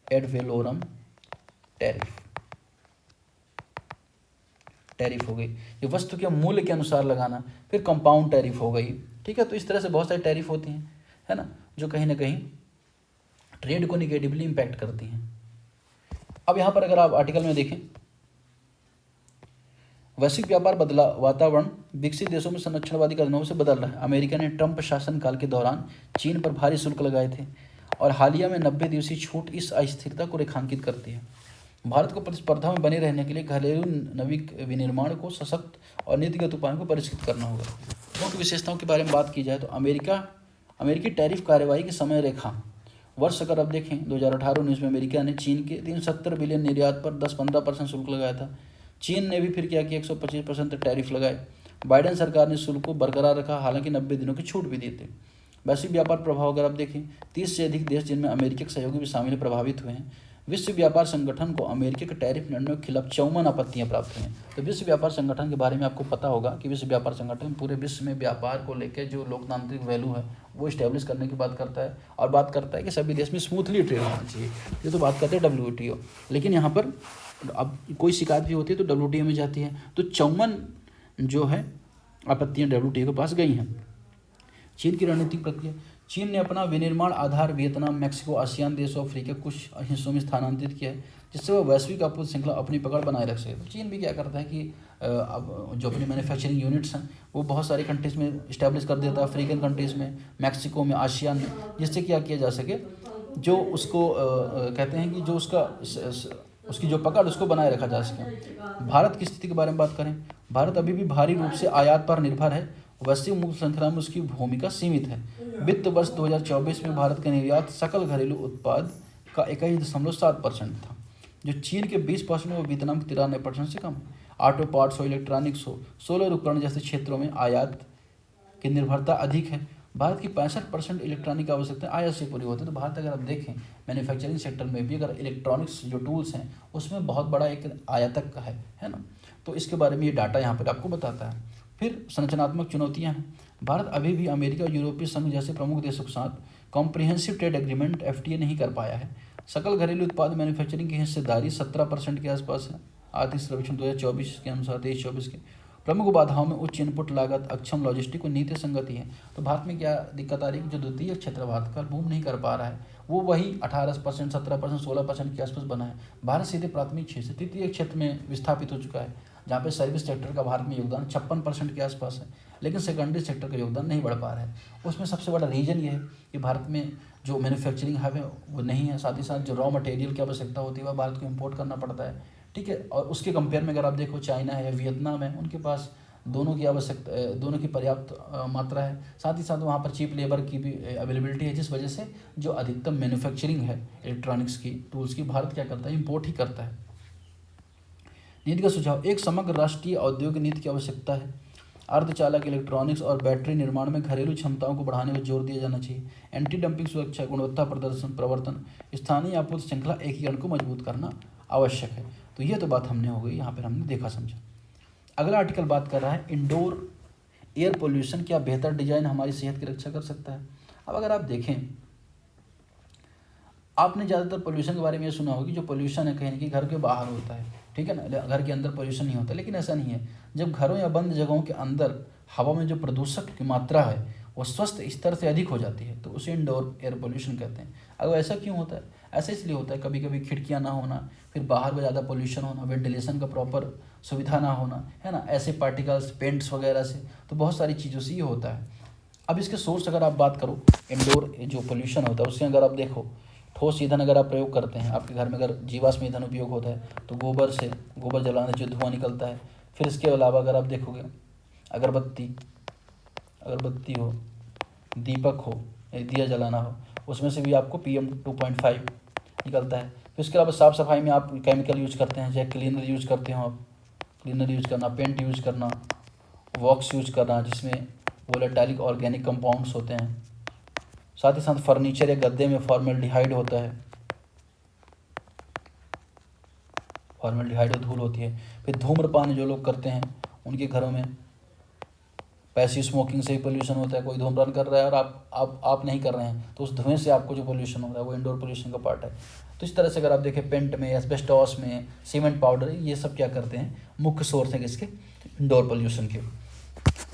[SPEAKER 1] एड वेलोरम टैरिफ। टैरिफ हो गई, ये वस्तु के मूल्य के अनुसार लगाना, फिर कंपाउंड टैरिफ हो गई। ठीक है, तो इस तरह से बहुत सारी टैरिफ होती हैं, है ना, जो कहीं ना कहीं ट्रेड को निगेटिवली इम्पैक्ट करती हैं। अब यहाँ पर अगर आप आर्टिकल में देखें, वैश्विक व्यापार बदला वातावरण विकसित देशों में संरक्षणवादी कदमों से बदल रहा है। अमेरिका ने ट्रंप शासनकाल के दौरान चीन पर भारी शुल्क लगाए थे और हालिया में 90 दिवसीय छूट इस अस्थिरता को रेखांकित करती है। भारत को प्रतिस्पर्धा में बने रहने के लिए घरेलू नवीक विनिर्माण को सशक्त और नीतिगत उपायों को परिष्कृत करना होगा। मुख्य विशेषताओं के बारे में बात की जाए तो अमेरिकी टैरिफ कार्यवाही की समय रेखा वर्ष अगर आप देखें 2018-19 में अमेरिका ने चीन के 370 बिलियन निर्यात पर 10-15% शुल्क लगाया था। चीन ने भी फिर क्या किया, 125% टैरिफ लगाए। बाइडेन सरकार ने शुल्क को बरकरार रखा, हालांकि 90 दिनों की छूट भी दी थी। वैश्विक व्यापार प्रभाव अगर आप देखें, 30 से अधिक देश जिनमें अमेरिका के सहयोगी भी शामिल प्रभावित हुए हैं। विश्व व्यापार संगठन को अमेरिका के टैरिफ निर्णयों के खिलाफ 54 आपत्तियां प्राप्त हुई हैं। तो विश्व व्यापार संगठन के बारे में आपको पता होगा कि विश्व व्यापार संगठन पूरे विश्व में व्यापार को लेकर जो लोकतांत्रिक वैल्यू है वो इस्टेब्लिश करने की बात करता है, और बात करता है कि सभी देश में स्मूथली ट्रेड होना चाहिए। ये तो बात करते हैं WTO, लेकिन यहाँ पर अब कोई शिकायत भी होती है तो WTO में जाती है। तो 54 जो है आपत्तियाँ WTO के पास गई हैं। चीन की रणनीतिक प्रक्रिया, चीन ने अपना विनिर्माण आधार वियतनाम, मैक्सिको, आसियान देशों, अफ्रीका कुछ हिस्सों में स्थानांतरित किया है, जिससे वह वैश्विक आपूर्ति श्रृंखला अपनी पकड़ बनाए रख सके। तो चीन भी क्या करता है कि अब जो अपनी मैन्युफैक्चरिंग यूनिट्स हैं वो बहुत सारी कंट्रीज़ में इस्टेब्लिश कर देता है, अफ्रीकन कंट्रीज़ में, मैक्सिको में, आसियान में, जिससे क्या किया जा सके, जो उसको कहते हैं कि जो उसकी जो पकड़ उसको बनाए रखा जा सके। भारत की स्थिति के बारे में बात करें, भारत अभी भी भारी रूप से आयात पर निर्भर है, वैश्विक मुक्त श्रृंखला में उसकी भूमिका सीमित है। वित्त वर्ष 2024 में भारत का निर्यात सकल घरेलू उत्पाद का 21.7% था, जो चीन के 20% और वियतनाम के 93% से कम है। ऑटो पार्ट्स हो, इलेक्ट्रॉनिक्स हो, सोलर उपकरण जैसे क्षेत्रों में आयात की निर्भरता अधिक है। भारत की 65% इलेक्ट्रॉनिक आवश्यकता आयात से पूरी होती है। तो भारत अगर आप देखें मैन्युफैक्चरिंग सेक्टर में भी अगर इलेक्ट्रॉनिक्स जो टूल्स हैं उसमें बहुत बड़ा एक आयातक का है ना। तो इसके बारे में ये डाटा यहाँ पर आपको बताता है। फिर संरचनात्मक चुनौतियाँ हैं, भारत अभी भी अमेरिका और यूरोपीय संघ जैसे प्रमुख देशों के साथ कॉम्प्रिहेंसिव ट्रेड एग्रीमेंट FTA नहीं कर पाया है। सकल घरेलू उत्पाद मैन्युफैक्चरिंग की हिस्सेदारी 17% के आसपास है। आर्थिक सर्वेक्षण 2024 के अनुसार 23-24 के प्रमुख बाधाओं में उच्च इनपुट लागत, अक्षम लॉजिस्टिक और नीति संगति है। तो भारत में क्या दिक्कत आ रही है कि जो द्वितीय क्षेत्र भारत का बूम नहीं कर पा रहा है, वो वही 18%, 17%, 16% के आसपास बना है। भारत सीधे प्राथमिक क्षेत्र से तृतीय क्षेत्र में विस्थापित हो चुका है, जहाँ पे सर्विस सेक्टर का भारत में योगदान 56% के आसपास है, लेकिन सेकेंडरी सेक्टर का योगदान नहीं बढ़ पा रहा है। उसमें सबसे बड़ा रीजन ये है कि भारत में जो मैन्युफैक्चरिंग हब है वो नहीं है, साथ ही साथ जो रॉ मटेरियल की आवश्यकता होती है वह भारत को इम्पोर्ट करना पड़ता है। ठीक है, और उसके कंपेयर में अगर आप देखो चाइना है, वियतनाम है, उनके पास दोनों की आवश्यकता, दोनों की पर्याप्त मात्रा है। साथ ही साथ वहाँ पर चीप लेबर की भी अवेलेबिलिटी है, जिस वजह से जो अधिकतम मैन्युफैक्चरिंग है इलेक्ट्रॉनिक्स की, टूल्स की, भारत क्या करता है, इम्पोर्ट ही करता है। नीति का सुझाव, एक समग्र राष्ट्रीय औद्योगिक नीति की आवश्यकता है। अर्धचालक, इलेक्ट्रॉनिक्स और बैटरी निर्माण में घरेलू क्षमताओं को बढ़ाने पर जोर दिया जाना चाहिए। एंटी डंपिंग सुरक्षा, गुणवत्ता प्रवर्तन, स्थानीय आपूर्ति श्रृंखला एकीकरण को मजबूत करना आवश्यक है। तो ये तो बात हमने हो गई, यहाँ पर हमने देखा समझा। अगला आर्टिकल बात कर रहा है इंडोर एयर पोल्यूशन, क्या बेहतर डिजाइन हमारी सेहत की रक्षा कर सकता है। अब अगर आप देखें, आपने ज़्यादातर पोल्यूशन के बारे में ये सुना होगा कि जो पोल्यूशन है कहीं ना कहीं घर के बाहर होता है, ठीक है ना, घर के अंदर पोल्यूशन नहीं होता, लेकिन ऐसा नहीं है। जब घरों या बंद जगहों के अंदर हवा में जो प्रदूषक की मात्रा है वो स्वस्थ स्तर से अधिक हो जाती है, तो उसे इंडोर एयर पोल्यूशन कहते हैं। अब ऐसा क्यों होता है? ऐसा इसलिए होता है, कभी कभी खिड़कियाँ ना होना, फिर बाहर में ज़्यादा पोल्यूशन होना, वेंटिलेशन का प्रॉपर सुविधा ना होना, है ना, ऐसे पार्टिकल्स पेंट्स वगैरह से, तो बहुत सारी चीज़ों से ये होता है। अब इसके सोर्स अगर आप बात करो, इंडोर जो पोल्यूशन होता है उससे अगर आप देखो, ठोस ईंधन अगर आप प्रयोग करते हैं, आपके घर में अगर जीवाश्म ईंधन उपयोग होता है तो गोबर जलाने से जो धुआं निकलता है। फिर इसके अलावा अगर आप देखोगे अगरबत्ती हो, दीपक हो, दिया जलाना हो, उसमें से भी आपको PM 2.5 निकलता है। फिर इसके अलावा साफ़ सफाई में आप केमिकल यूज करते हैं, चाहे क्लीनर यूज करते हो आप, क्लीनर यूज करना, पेंट यूज करना, वॉक्स यूज करना जिसमें वोलेटाइलिक ऑर्गेनिक कंपाउंड्स होते हैं। साथ ही साथ फर्नीचर या गद्दे में फॉर्मल्डिहाइड होता है, फॉर्मल्डिहाइड और धूल होती है। फिर धूम्रपान जो लोग करते हैं उनके घरों में पैसिव स्मोकिंग से ही पोल्यूशन होता है, कोई धूम्रपान कर रहा है और आप नहीं कर रहे हैं तो उस धुएं से आपको जो पोल्यूशन हो रहा है वो इंडोर पोल्यूशन का पार्ट है। तो इस तरह से अगर आप देखें पेंट में, एस्बेस्टॉस में, सीमेंट पाउडर, ये सब क्या करते हैं, मुख्य सोर्स हैं किसके, इंडोर पोल्यूशन के।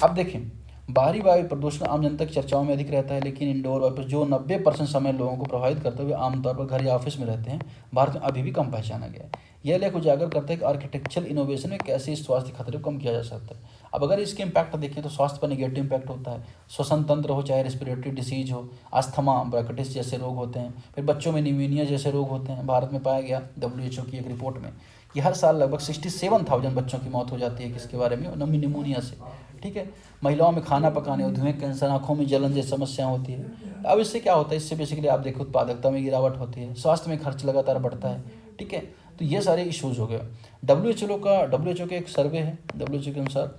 [SPEAKER 1] अब देखें बाहरी वायु प्रदूषण आम जनता की चर्चाओं में अधिक रहता है, लेकिन इंडोर वायु जो 90% समय लोगों को प्रभावित करते हुए आमतौर पर घर या ऑफिस में रहते हैं, भारत में अभी भी कम पहचाना गया है। यह लेख उजागर करता है कि आर्किटेक्चरल इनोवेशन में कैसे इस स्वास्थ्य खतरे को कम किया जा सकता है। अब अगर इसके इम्पैक्ट देखें तो स्वास्थ्य पर निगेटिव इम्पैक्ट होता है, श्वसन तंत्र हो, चाहे रेस्पिरेटरी डिसीज हो, अस्थमा, ब्रोंकाइटिस जैसे रोग होते हैं, फिर बच्चों में निमोनिया जैसे रोग होते हैं। भारत में पाया गया WHO की एक रिपोर्ट में कि हर साल लगभग 67,000 बच्चों की मौत हो जाती है किसके बारे में, निमोनिया से। ठीक है, महिलाओं में खाना पकाने और धुएं, कैंसर, आंखों में जलन जैसी समस्या होती है। अब इससे क्या होता है, इससे बेसिकली आप देखो उत्पादकता में गिरावट होती है, स्वास्थ्य में खर्च लगातार बढ़ता है। ठीक है, तो ये सारे इश्यूज हो गए। WHO का एक सर्वे है, WHO के अनुसार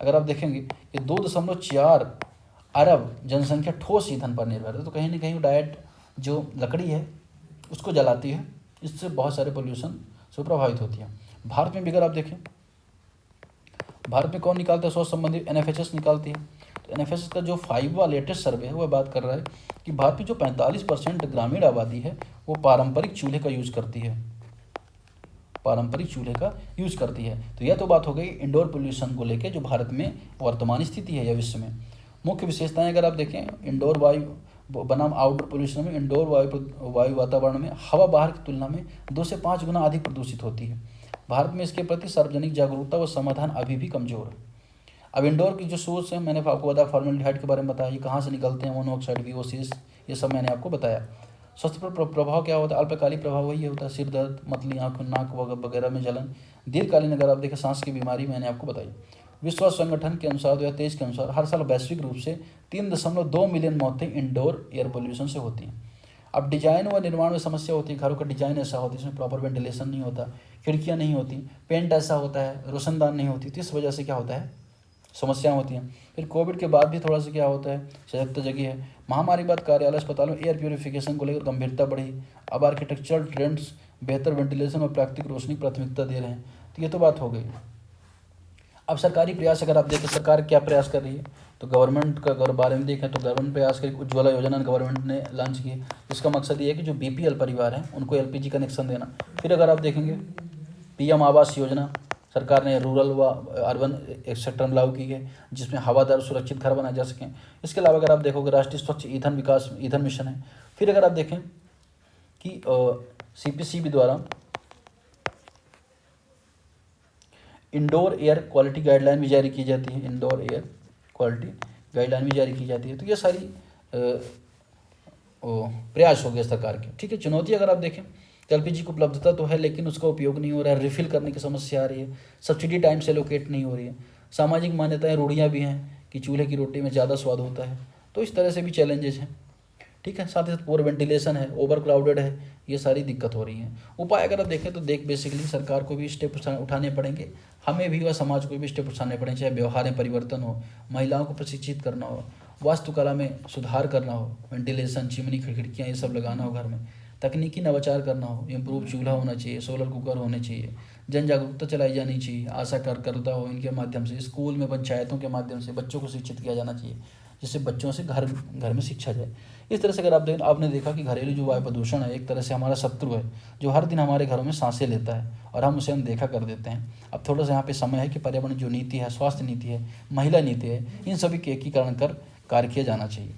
[SPEAKER 1] अगर आप देखेंगे ये 2.4 अरब जनसंख्या ठोस ईंधन पर निर्भर है। तो कहीं ना कहीं डाइट जो लकड़ी है उसको जलाती है, इससे बहुत सारे पोल्यूशन से प्रभावित होती है। भारत में भी अगर आप देखें, भारत में कौन निकालता है स्वास्थ्य संबंधी, NFHS निकालती है। तो NFHS का जो 5वां लेटेस्ट सर्वे है वह बात कर रहा है कि भारत में जो 45% ग्रामीण आबादी है वो पारंपरिक चूल्हे का यूज करती है, तो यह तो बात हो गई इंडोर पोल्यूशन को लेकर जो भारत में वर्तमान स्थिति है या विश्व में। मुख्य विशेषताएं अगर आप देखें इंडोर वायु बनाम आउटडोर पोल्यूशन में, इंडोर वायु वातावरण में हवा बाहर की तुलना में 2 से 5 गुना अधिक प्रदूषित होती है। भारत में इसके प्रति सार्वजनिक जागरूकता व समाधान अभी भी कमजोर है। अब इंडोर की जो सोर्स है मैंने आपको बताया, फॉर्मल्डिहाइड के बारे में बताया, ये कहाँ से निकलते हैं, मोनोऑक्साइड, VOCs, ये सब मैंने आपको बताया। स्वास्थ्य पर प्रभाव क्या होता है, अल्पकालिक प्रभाव वही होता है, सिर दर्द, मतली आँख, नाक वगैरह में जलन। दीर्घकालीन अगर आप देखें सांस की बीमारी मैंने आपको बताई। विश्व स्वास्थ्य संगठन के अनुसार 2023 के अनुसार हर साल वैश्विक रूप से 3.2 मिलियन मौतें इंडोर एयर पोल्यूशन से होती हैं। अब डिजाइन व निर्माण में समस्या होती है, घरों का डिजाइन ऐसा होता है इसमें प्रॉपर वेंटिलेशन नहीं होता, खिड़कियाँ नहीं होती, पेंट ऐसा होता है, रोशनदान नहीं होती, तो इस वजह से क्या होता है, समस्याएं होती हैं। फिर कोविड के बाद भी थोड़ा सा क्या होता है, सजगता जगी है। महामारी बाद कार्यालय अस्पतालों में एयर प्योरीफिकेशन को लेकर गंभीरता बढ़ी। अब आर्किटेक्चरल ट्रेंड्स बेहतर वेंटिलेशन और प्राकृतिक रोशनी प्राथमिकता दे रहे हैं। तो ये तो बात हो गई। अब सरकारी प्रयास अगर आप देखें सरकार क्या प्रयास कर रही है, तो गवर्नमेंट का अगर बारे में देखें तो गवर्नमेंट प्रयास करी, उज्ज्वला योजना गवर्नमेंट ने लॉन्च की। इसका मकसद ये है कि जो BPL परिवार हैं उनको LPG कनेक्शन देना। फिर अगर आप देखेंगे PM आवास योजना सरकार ने रूरल व अर्बन एक सेक्टर में लागू की है, जिसमें हवादार सुरक्षित घर बनाए जा सकें। इसके अलावा अगर आप देखोगे राष्ट्रीय स्वच्छ ईंधन मिशन है। फिर अगर आप देखें कि CPCB द्वारा इंडोर एयर क्वालिटी गाइडलाइन भी जारी की जाती है, इंडोर एयर क्वालिटी गाइडलाइन भी जारी की जाती है। तो ये सारी प्रयास हो गए सरकार के। ठीक है, चुनौती अगर आप देखें तो LPG की उपलब्धता तो है लेकिन उसका उपयोग नहीं हो रहा है, रिफिल करने की समस्या आ रही है, सब्सिडी टाइम से एलोकेट नहीं हो रही है, सामाजिक मान्यताएं, रूढ़ियाँ भी हैं कि चूल्हे की रोटी में ज़्यादा स्वाद होता है। तो इस तरह से भी चैलेंजेस हैं। ठीक है, साथ ही साथ पुअर वेंटिलेशन है, ओवर क्राउडेड है, ये सारी दिक्कत हो रही है। उपाय अगर आप देखें तो बेसिकली सरकार को भी स्टेप उठाने पड़ेंगे, हमें भी व समाज को भी स्टेप उठाने पड़ेंगे, चाहे व्यवहार में परिवर्तन हो, महिलाओं को प्रशिक्षित करना हो, वास्तुकला में सुधार करना हो, वेंटिलेशन, चिमनी, खिड़कियाँ ये सब लगाना हो घर में, तकनीकी नवाचार करना हो, इम्प्रूव चूल्हा होना चाहिए, सोलर कुकर होने चाहिए, जन जागरूकता चलाई जानी चाहिए, आशा कार्यकर्ता हो, इनके माध्यम से, स्कूल में पंचायतों के माध्यम से बच्चों को शिक्षित किया जाना चाहिए, जिससे बच्चों से घर में शिक्षा जाए। इस तरह से अगर आपने देखा कि घरेलू जो वायु प्रदूषण है एक तरह से हमारा शत्रु है, जो हर दिन हमारे घरों में सांसें लेता है और हम उसे देखा कर देते हैं। अब थोड़ा सा यहाँ पे समय है कि पर्यावरण जो नीति है, स्वास्थ्य नीति है, महिला नीति है, इन सभी के एकीकरण कर कार्य किया जाना चाहिए।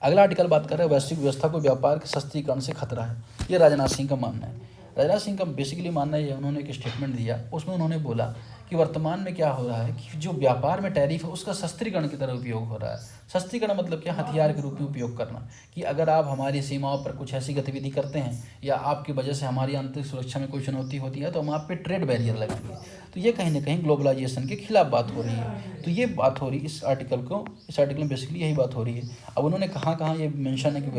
[SPEAKER 1] अगला आर्टिकल बात कर रहे हैं वैश्विक व्यवस्था को व्यापार के सस्तीकरण से खतरा है। ये राजनाथ सिंह का मानना है। राजनाथ सिंह का बेसिकली मानना है, उन्होंने एक स्टेटमेंट दिया, उसमें उन्होंने बोला कि वर्तमान में क्या हो रहा है कि जो व्यापार में टैरिफ है उसका सस्तीकरण की तरह उपयोग हो रहा है। सस्तीकरण मतलब क्या, हथियार के रूप में उपयोग करना, कि अगर आप हमारी सीमाओं पर कुछ ऐसी गतिविधि करते हैं या आपकी वजह से हमारी आंतरिक सुरक्षा में कोई चुनौती होती है तो हम आप पे ट्रेड बैरियर लगाएंगे। तो ये कहीं ना कहीं ग्लोबलाइजेशन के खिलाफ बात हो रही है। तो ये बात हो रही है इस आर्टिकल में बेसिकली यही बात हो रही है। अब उन्होंने कहाँ ये मेंशन है कि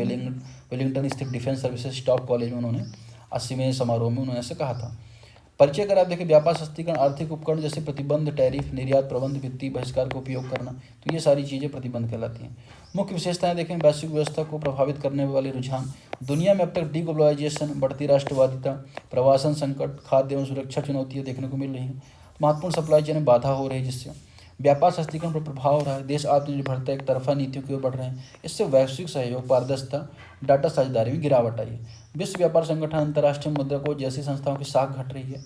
[SPEAKER 1] वेलिंगटन स्थित डिफेंस सर्विसेज स्टाफ कॉलेज में उन्होंने 80वें समारोह में उन्होंने ऐसे कहा था। परिचय अगर आप देखें, व्यापार सस्तीकरण, आर्थिक उपकरण जैसे प्रतिबंध, टैरिफ, निर्यात प्रबंध, वित्तीय बहिष्कार का उपयोग करना, तो ये सारी चीज़ें प्रतिबंध कहलाती हैं। मुख्य विशेषताएं देखें, वैश्विक व्यवस्था को प्रभावित करने वाले रुझान, दुनिया में अब तक डीग्लोबलाइजेशन, बढ़ती राष्ट्रवादिता, प्रवासन संकट, खाद्य एवं सुरक्षा चुनौतियाँ देखने को मिल रही हैं। महत्वपूर्ण सप्लाई चेन में बाधा हो रही है, जिससे व्यापार सस्तीकरण पर प्रभाव हो रहा है, देश आत्मनिर्भरता एक तरफा नीतियों की ओर बढ़ रहे हैं। इससे वैश्विक सहयोग, पारदर्शिता, डाटा साझेदारी में गिरावट आई है। विश्व व्यापार संगठन, अंतर्राष्ट्रीय मुद्रा कोष जैसी संस्थाओं की साख घट रही है।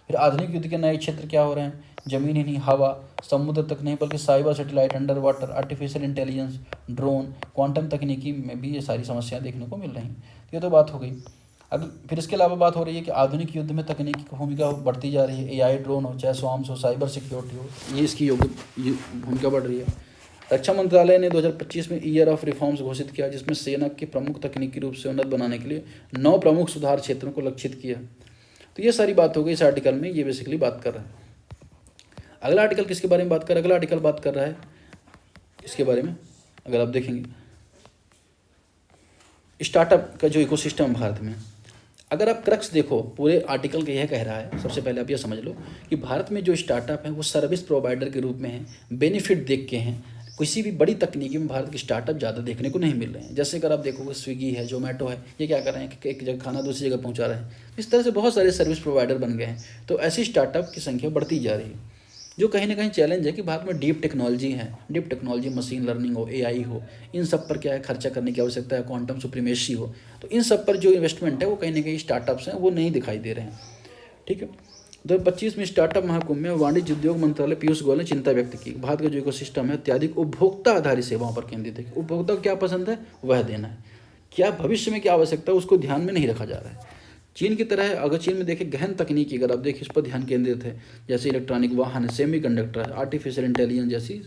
[SPEAKER 1] फिर आधुनिक युद्ध के नए क्षेत्र क्या हो रहे हैं? जमीन ही नहीं, हवा, समुद्र तक नहीं, बल्कि cyber, satellite, under water, artificial intelligence, drone, quantum तकनीकी में भी ये सारी समस्याएं देखने को मिल रही हैं। तो ये तो बात हो गई। अब फिर इसके अलावा बात हो रही है कि आधुनिक युद्ध में तकनीकी की भूमिका बढ़ती जा रही है। एआई, ड्रोन हो, चाहे स्वाम्स हो, साइबर सिक्योरिटी हो, ये इसकी भूमिका बढ़ रही है। रक्षा मंत्रालय ने 2025 में ईयर ऑफ रिफॉर्म्स घोषित किया, जिसमें सेना के प्रमुख तकनीकी रूप से उन्नत बनाने के लिए 9 प्रमुख सुधार क्षेत्रों को लक्षित किया। तो ये सारी बात हो गई इस आर्टिकल में, ये बेसिकली बात कर रहा है। अगला आर्टिकल किसके बारे में बात कर रहा है? अगला आर्टिकल बात कर रहा है इसके बारे में, अगर आप देखेंगे स्टार्टअप का जो इकोसिस्टम है भारत में। अगर आप क्रक्स देखो पूरे आर्टिकल का, यह कह रहा है, सबसे पहले आप ये समझ लो कि भारत में जो स्टार्टअप है वो सर्विस प्रोवाइडर के रूप में है, बेनिफिट देख के हैं। किसी भी बड़ी तकनीकी में भारत के स्टार्टअप ज़्यादा देखने को नहीं मिल रहे हैं। जैसे अगर आप देखोगे स्विगी है, जोमेटो है, ये क्या कर रहे हैं कि एक जगह खाना दूसरी जगह पहुंचा रहे हैं। इस तरह से बहुत सारे सर्विस प्रोवाइडर बन गए हैं। तो ऐसी स्टार्टअप की संख्या बढ़ती जा रही है, जो कहीं ना कहीं चैलेंज है कि भारत में डीप टेक्नोलॉजी है, डीप टेक्नोलॉजी, मशीन लर्निंग हो, एआई हो, इन सब पर क्या है खर्चा करने की आवश्यकता है, क्वांटम सुप्रीमेसी हो। तो इन सब पर जो इन्वेस्टमेंट है वो कहीं ना कहीं स्टार्टअप्स हैं वो नहीं दिखाई दे रहे हैं। ठीक है, 2025 में स्टार्टअप महाकुंभ में वाणिज्य उद्योग मंत्रालय पीयूष गोयल ने चिंता व्यक्त की। भारत का जो इकोसिस्टम है अत्याधिक उपभोक्ता आधारित सेवाओं पर केंद्रित है। उपभोक्ता को क्या पसंद है वह देना है, क्या भविष्य में क्या आवश्यकता है उसको ध्यान में नहीं रखा जा रहा है। चीन की तरह अगर चीन में देखें गहन तकनीकी, अगर आप देखें इस पर ध्यान केंद्रित है, जैसे इलेक्ट्रॉनिक वाहन, सेमीकंडक्टर, आर्टिफिशियल इंटेलिजेंस जैसी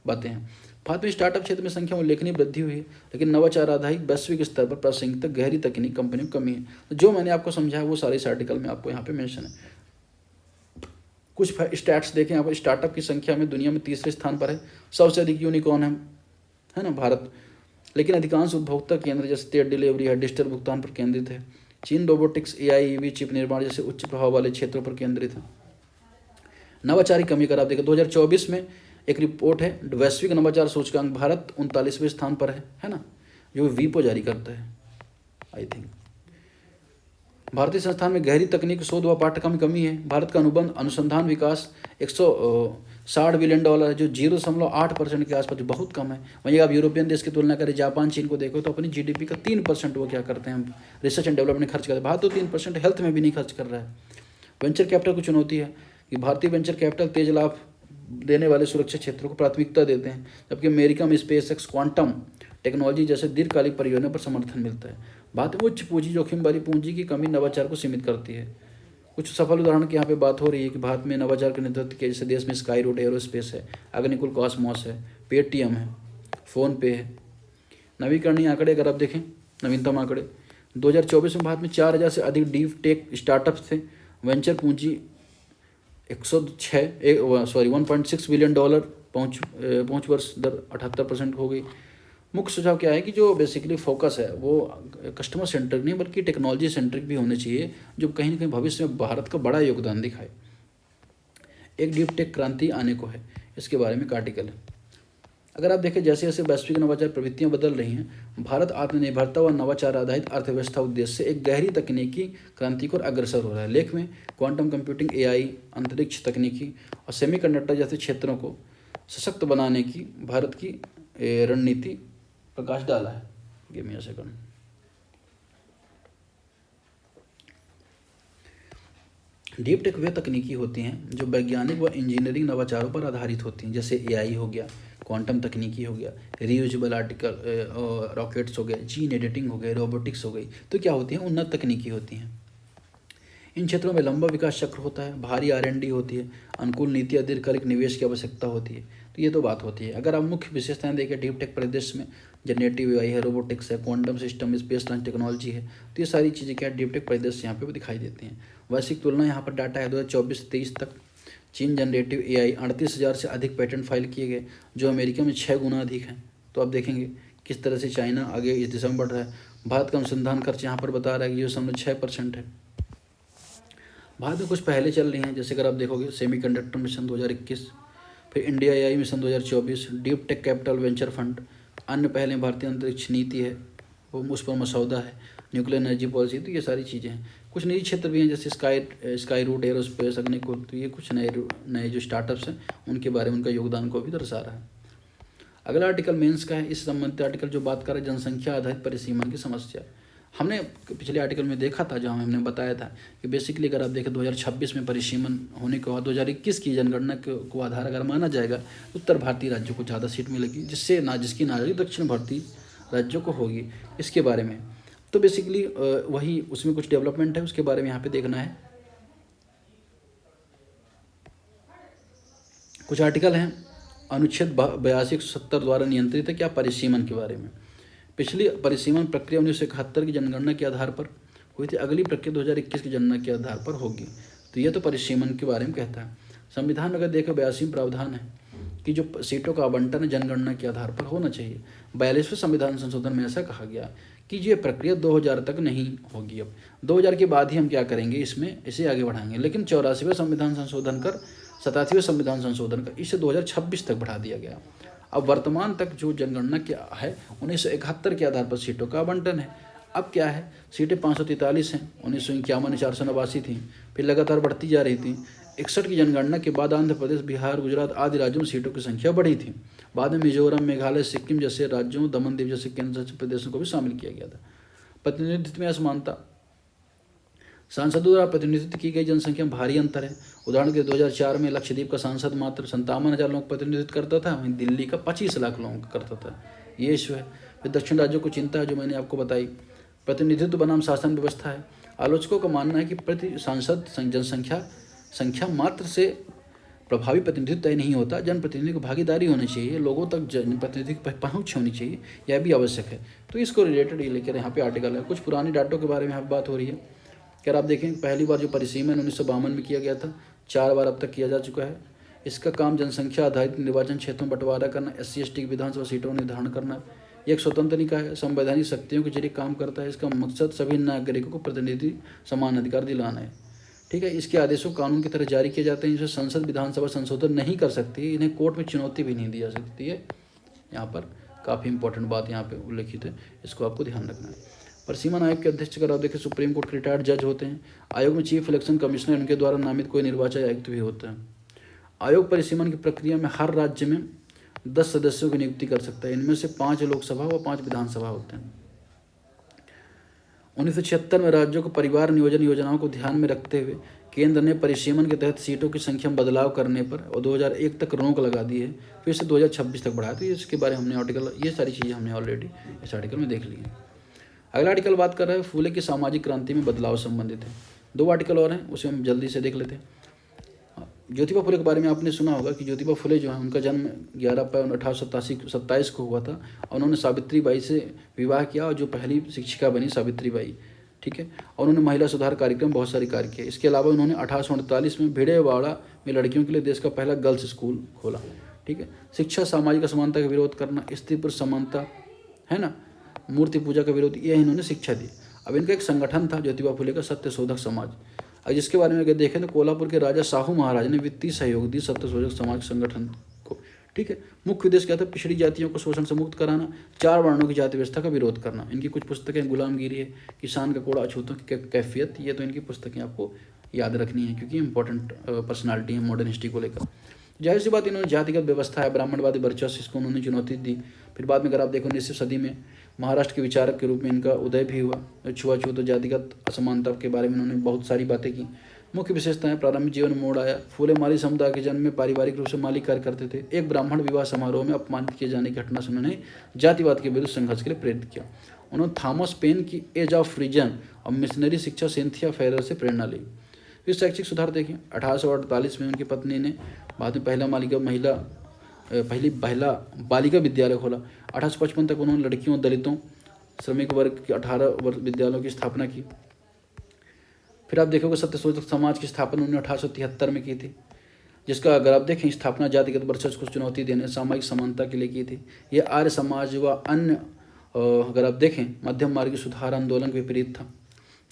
[SPEAKER 1] बातें हैं। भारत में स्टार्टअप क्षेत्र में संख्या में उल्लेखनीय वृद्धि हुई है, लेकिन नवाचार आधारित वैश्विक स्तर पर प्रासंगिकता गहरी तकनीक कंपनियों की कमी है। तो जो मैंने आपको समझाया वो सारे इस आर्टिकल में आपको यहाँ पे मेंशन है। कुछ स्टैट्स देखें यहाँ पर, स्टार्टअप की संख्या में दुनिया में तीसरे स्थान पर है, सबसे अधिक यूनिकॉर्न है ना भारत, लेकिन अधिकांश उपभोक्ता केंद्र जैसे तेल डिलीवरी है, डिजिटल भुगतान पर केंद्रित है। चीन रोबोटिक्स, एआई, ईवी, चिप निर्माण जैसे उच्च प्रभाव वाले क्षेत्रों पर केंद्रित है। नवाचार की कमी अगर आप देखें 2024 में एक रिपोर्ट है वैश्विक नवाचार सूचकांक, भारत 39वें स्थान पर है ना, जो वीपो जारी करता है आई थिंक। भारतीय संस्थान में गहरी तकनीक शोध व पाठ्यक्रम की कमी है। भारत का अनुबंध अनुसंधान विकास 160 बिलियन डॉलर है, जो 0.8% के आसपास, बहुत कम है। वहीं आप यूरोपियन देश की तुलना करें, जापान, चीन को देखो तो अपनी जीडीपी का 3% वो क्या करते हैं रिसर्च एंड डेवलपमेंट खर्च करते हैं। भारत तो 3% हेल्थ में भी नहीं खर्च कर रहा है। वेंचर कैपिटल की चुनौती है कि भारतीय वेंचर कैपिटल तेज लाभ देने वाले सुरक्षा क्षेत्रों को प्राथमिकता देते हैं, जबकि अमेरिका में स्पेसएक्स, क्वांटम टेक्नोलॉजी जैसे दीर्घकालिक परियोजना पर समर्थन मिलता है। भारत में उच्च पूंजी, जोखिम वाली पूंजी की कमी नवाचार को सीमित करती है। कुछ सफल उदाहरण की यहाँ पे बात हो रही है कि भारत में नवाचार के नेतृत्व के जैसे देश में स्काई रूट एरोस्पेस है, अग्निकुल कॉस्मोस है, पेटीएम है, फ़ोन पे है। नवीकरणीय आंकड़े अगर आप देखें, नवीनतम आंकड़े 2024 में भारत में 4000 से अधिक डीप टेक स्टार्टअप्स थे। वेंचर पूंजी 1.6 बिलियन डॉलर पहुँच वर्ष दर 78% हो गई। मुख्य सुझाव क्या है कि जो बेसिकली फोकस है वो कस्टमर सेंट्रिक नहीं बल्कि टेक्नोलॉजी सेंट्रिक भी होने चाहिए, जो कहीं ना कहीं भविष्य में भारत का बड़ा योगदान दिखाए। एक डीप टेक क्रांति आने को है, इसके बारे में एक आर्टिकल है। अगर आप देखें जैसे जैसे वैश्विक नवाचार प्रवृत्तियां बदल रही हैं, भारत आत्मनिर्भरता व नवाचार आधारित अर्थव्यवस्था उद्देश्य से एक गहरी तकनीकी क्रांति को अग्रसर हो रहा है। लेख में क्वांटम कंप्यूटिंग, एआई, अंतरिक्ष तकनीकी और सेमीकंडक्टर जैसे क्षेत्रों को सशक्त बनाने की भारत की रणनीति प्रकाश डाला है। Give me a second. Deep tech वे तकनीकी होती हैं जो वैज्ञानिक व इंजीनियरिंग नवाचारों पर आधारित होती हैं, जैसे एआई हो गया, क्वांटम तकनीकी हो गया, रीयूजेबल आर्टिकल रॉकेट्स हो गए, जीन एडिटिंग हो गए, रोबोटिक्स हो गई। तो क्या होती हैं? उन्नत तकनीकी होती हैं। इन क्षेत्रों में लंबा विकास चक्र होता है, भारी R&D होती है, अनुकूल नीति, दीर्घकालिक निवेश की आवश्यकता होती है। तो ये तो बात होती है। अगर आप मुख्य विशेषताएं देखें डीप टेक परिदृश्य में, जनरेटिव AI है, रोबोटिक्स है, quantum system, space launch technology है, तो ये सारी चीज़ें क्या डीप टेक परिदृश्य यहाँ पे दिखाई देती हैं। वैश्विक तुलना यहाँ पर डाटा है 2024 से 23 तक। चीन जनरेटिव AI 38,000 से अधिक पेटेंट फाइल किए गए, जो अमेरिका में 6 गुना अधिक हैं। तो आप देखेंगे किस तरह से चाइना आगे इस दिशा में बढ़ रहा है। भारत का अनुसंधान खर्च यहाँ पर बता रहा है कि 0.6% है। भारत में कुछ पहले चल रही हैं, जैसे अगर आप देखोगे सेमीकंडक्टर मिशन 2021, फिर India AI mission 2024, deep tech capital venture fund, अन्य पहले भारतीय अंतरिक्ष नीति है वो उस पर मसौदा है, न्यूक्लियर एनर्जी पॉलिसी, तो ये सारी चीज़ें हैं। कुछ निजी क्षेत्र भी हैं जैसे स्काई रूट एरोस्पेस अग्निकुल, तो ये कुछ नए जो स्टार्टअप्स हैं उनके बारे में उनका योगदान को भी दर्शा रहा है। अगला आर्टिकल मेंस का है। इस संबंधित आर्टिकल जो बात कर रहा है जनसंख्या आधारित परिसीमन की समस्या। हमने पिछले आर्टिकल में देखा था जहाँ हमने बताया था कि बेसिकली अगर आप देखें 2026 में परिसीमन होने के बाद 2021 की जनगणना को आधार अगर माना जाएगा तो उत्तर भारतीय राज्यों को ज़्यादा सीट मिलेगी, जिसकी नागरिक दक्षिण भारतीय राज्यों को होगी। इसके बारे में तो बेसिकली वही उसमें कुछ डेवलपमेंट है, उसके बारे में यहाँ पे देखना है। कुछ आर्टिकल हैं अनुच्छेद 82-170 द्वारा नियंत्रित है क्या परिसीमन के बारे में। पिछली परिसीमन प्रक्रिया 1971 की जनगणना के आधार पर हुई थी, अगली प्रक्रिया 2021 की जनगणना के आधार पर होगी। तो यह तो परिसीमन के बारे में कहता है। संविधान में अगर देखो 82 प्रावधान है कि जो सीटों का आवंटन है जनगणना के आधार पर होना चाहिए। 42वें संविधान संशोधन में ऐसा कहा गया कि ये प्रक्रिया 2000 तक नहीं होगी। अब 2000 के बाद ही हम क्या करेंगे, इसे आगे बढ़ाएंगे। लेकिन 84वें संविधान संशोधन कर 87वें संविधान संशोधन कर इसे 2026 तक बढ़ा दिया गया। अब वर्तमान तक जो जनगणना क्या है 1971 के आधार पर सीटों का आवंटन है। अब क्या है, सीटें 543 हैं, 1951 में 489 थी, फिर लगातार बढ़ती जा रही थी। 61 की जनगणना के बाद आंध्र प्रदेश, बिहार, गुजरात आदि राज्यों में सीटों की संख्या बढ़ी थी। बाद में मिजोरम, मेघालय, सिक्किम जैसे राज्यों, दमन दीव जैसे केंद्र शासित प्रदेशों को भी शामिल किया गया था। प्रतिनिधित्व में असमानता, सांसदों द्वारा प्रतिनिधित्व की गई जनसंख्या में भारी अंतर है। उदाहरण के 2004 में लक्षद्वीप का सांसद मात्र 57,000 लोगों का प्रतिनिधित्व करता था, वहीं दिल्ली का 25 लाख लोगों का करता था। ये इशू है। फिर दक्षिण राज्यों को चिंता है जो मैंने आपको बताई। प्रतिनिधित्व बनाम शासन व्यवस्था है। आलोचकों का मानना है कि प्रति सांसद संख्या मात्र से प्रभावी प्रतिनिधित्व तय नहीं होता। जनप्रतिनिधि को भागीदारी होनी चाहिए, लोगों तक जनप्रतिनिधि की पहुँच होनी चाहिए, यह भी आवश्यक है। तो इसको रिलेटेड ये लेकर यहाँ पे आर्टिकल है। कुछ पुरानी डाटों के बारे में यहाँ बात हो रही है। अगर आप देखें पहली बार जो परिसीमन 1952 में किया गया था, 4 बार अब तक किया जा चुका है। इसका काम जनसंख्या आधारित निर्वाचन क्षेत्रों में बंटवारा करना, SC/ST की विधानसभा सीटों का निर्धारण करना। ये एक स्वतंत्र निकाय है, संवैधानिक शक्तियों के जरिए काम करता है। इसका मकसद सभी नागरिकों को प्रतिनिधि समान अधिकार दिलाना है। ठीक है। इसके आदेशों कानून की तरह जारी किए जाते हैं, जिसे संसद विधानसभा संशोधन नहीं कर सकती। इन्हें कोर्ट में चुनौती भी नहीं दी जा सकती है। यहाँ पर काफ़ी इंपॉर्टेंट बात यहाँ पे उल्लेखित है, इसको आपको ध्यान रखना है। परिसीमन आयोग के अध्यक्ष अगर आप देखें सुप्रीम कोर्ट के रिटायर्ड जज होते हैं। आयोग में चीफ इलेक्शन कमिश्नर, उनके द्वारा नामित कोई निर्वाचन आयुक्त भी होता है। आयोग परिसीमन की प्रक्रिया में हर राज्य में 10 सदस्यों की नियुक्ति कर सकता है। इनमें से 5 लोकसभा व 5 विधानसभा होते हैं। 1976 में राज्यों को परिवार नियोजन योजनाओं को ध्यान में रखते हुए केंद्र ने परिसीमन के तहत सीटों की संख्या में बदलाव करने पर और 2001 तक रोक लगा दी है। फिर से 2026 तक बढ़ा दी। इसके बारे में हमने आर्टिकल, ये सारी चीज़ें हमने ऑलरेडी इस आर्टिकल में देख ली हैं। अगला आर्टिकल बात कर रहा है फूले की सामाजिक क्रांति में बदलाव संबंधित है। 2 आर्टिकल और हैं, उसे हम जल्दी से देख लेते हैं। ज्योतिबा फुले के बारे में आपने सुना होगा कि ज्योतिबा फुले जो है उनका जन्म 11 अप्रैल 1827 को हुआ था और उन्होंने सावित्री बाई से विवाह किया और जो पहली शिक्षिका बनी सावित्री बाई। ठीक है। और उन्होंने महिला सुधार कार्यक्रम बहुत सारे कार्य किए। इसके अलावा उन्होंने 1848 में भिड़ेवाड़ा में लड़कियों के लिए देश का पहला गर्ल्स स्कूल खोला। ठीक है। शिक्षा, सामाजिक असमानता का विरोध करना, स्त्री पुरुष समानता है ना, मूर्ति पूजा का विरोध, ये इन्होंने शिक्षा दी। अब इनका एक संगठन था ज्योतिबा फुले का सत्यशोधक समाज, जिसके बारे में अगर देखें तो कोल्हापुर के राजा साहू महाराज ने वित्तीय सहयोग दी सत्यशोधक समाज संगठन को। ठीक है। मुख्य उद्देश्य क्या था, पिछड़ी जातियों को शोषण से मुक्त कराना, 4 वर्णों की जाति व्यवस्था का विरोध करना। इनकी कुछ पुस्तकें गुलामगिरी है, किसान का कोड़ा, अछूतों की कैफियत, ये तो इनकी पुस्तकें आपको याद रखनी है क्योंकि इंपॉर्टेंट पर्सनालिटी है मॉडर्न हिस्ट्री को लेकर। जाहिर सी बात इन्होंने जातिगत व्यवस्था है, ब्राह्मणवादी वर्चस्व, इसको उन्होंने चुनौती दी। फिर बाद में अगर आप देखो 19वीं सदी में महाराष्ट्र के विचारक के रूप में इनका उदय भी हुआ। छुआछूत और जातिगत असमानता के बारे में उन्होंने बहुत सारी बातें की। मुख्य विशेषताएं, प्रारंभिक जीवन में मोड़ आया। फूले माली समुदाय के जन्म में पारिवारिक रूप से माली कार्य करते थे। एक ब्राह्मण विवाह समारोह में अपमानित किए जाने की घटना से उन्होंने जातिवाद के विरुद्ध संघर्ष के लिए प्रेरित किया। उन्होंने थॉमस पेन की एज ऑफ रीजन और मिशनरी शिक्षा सिंथिया फेरर से प्रेरणा ली। फिर शैक्षिक सुधार देखें, 1848 में उनकी पत्नी ने बाद में पहली बालिका विद्यालय खोला। 1855 तक उन्होंने लड़कियों, दलितों, श्रमिक वर्ग के 18 विद्यालयों की स्थापना की। फिर आप देखोगे सत्यशोधक समाज की स्थापना उन्होंने 1873 में की थी, जिसका अगर आप देखें स्थापना जातिगत वर्चस्व को चुनौती देने, सामाजिक समानता के लिए की थी। ये आर्य समाज व अन्य अगर आप देखें मध्यम मार्गी सुधार आंदोलन के विपरीत था।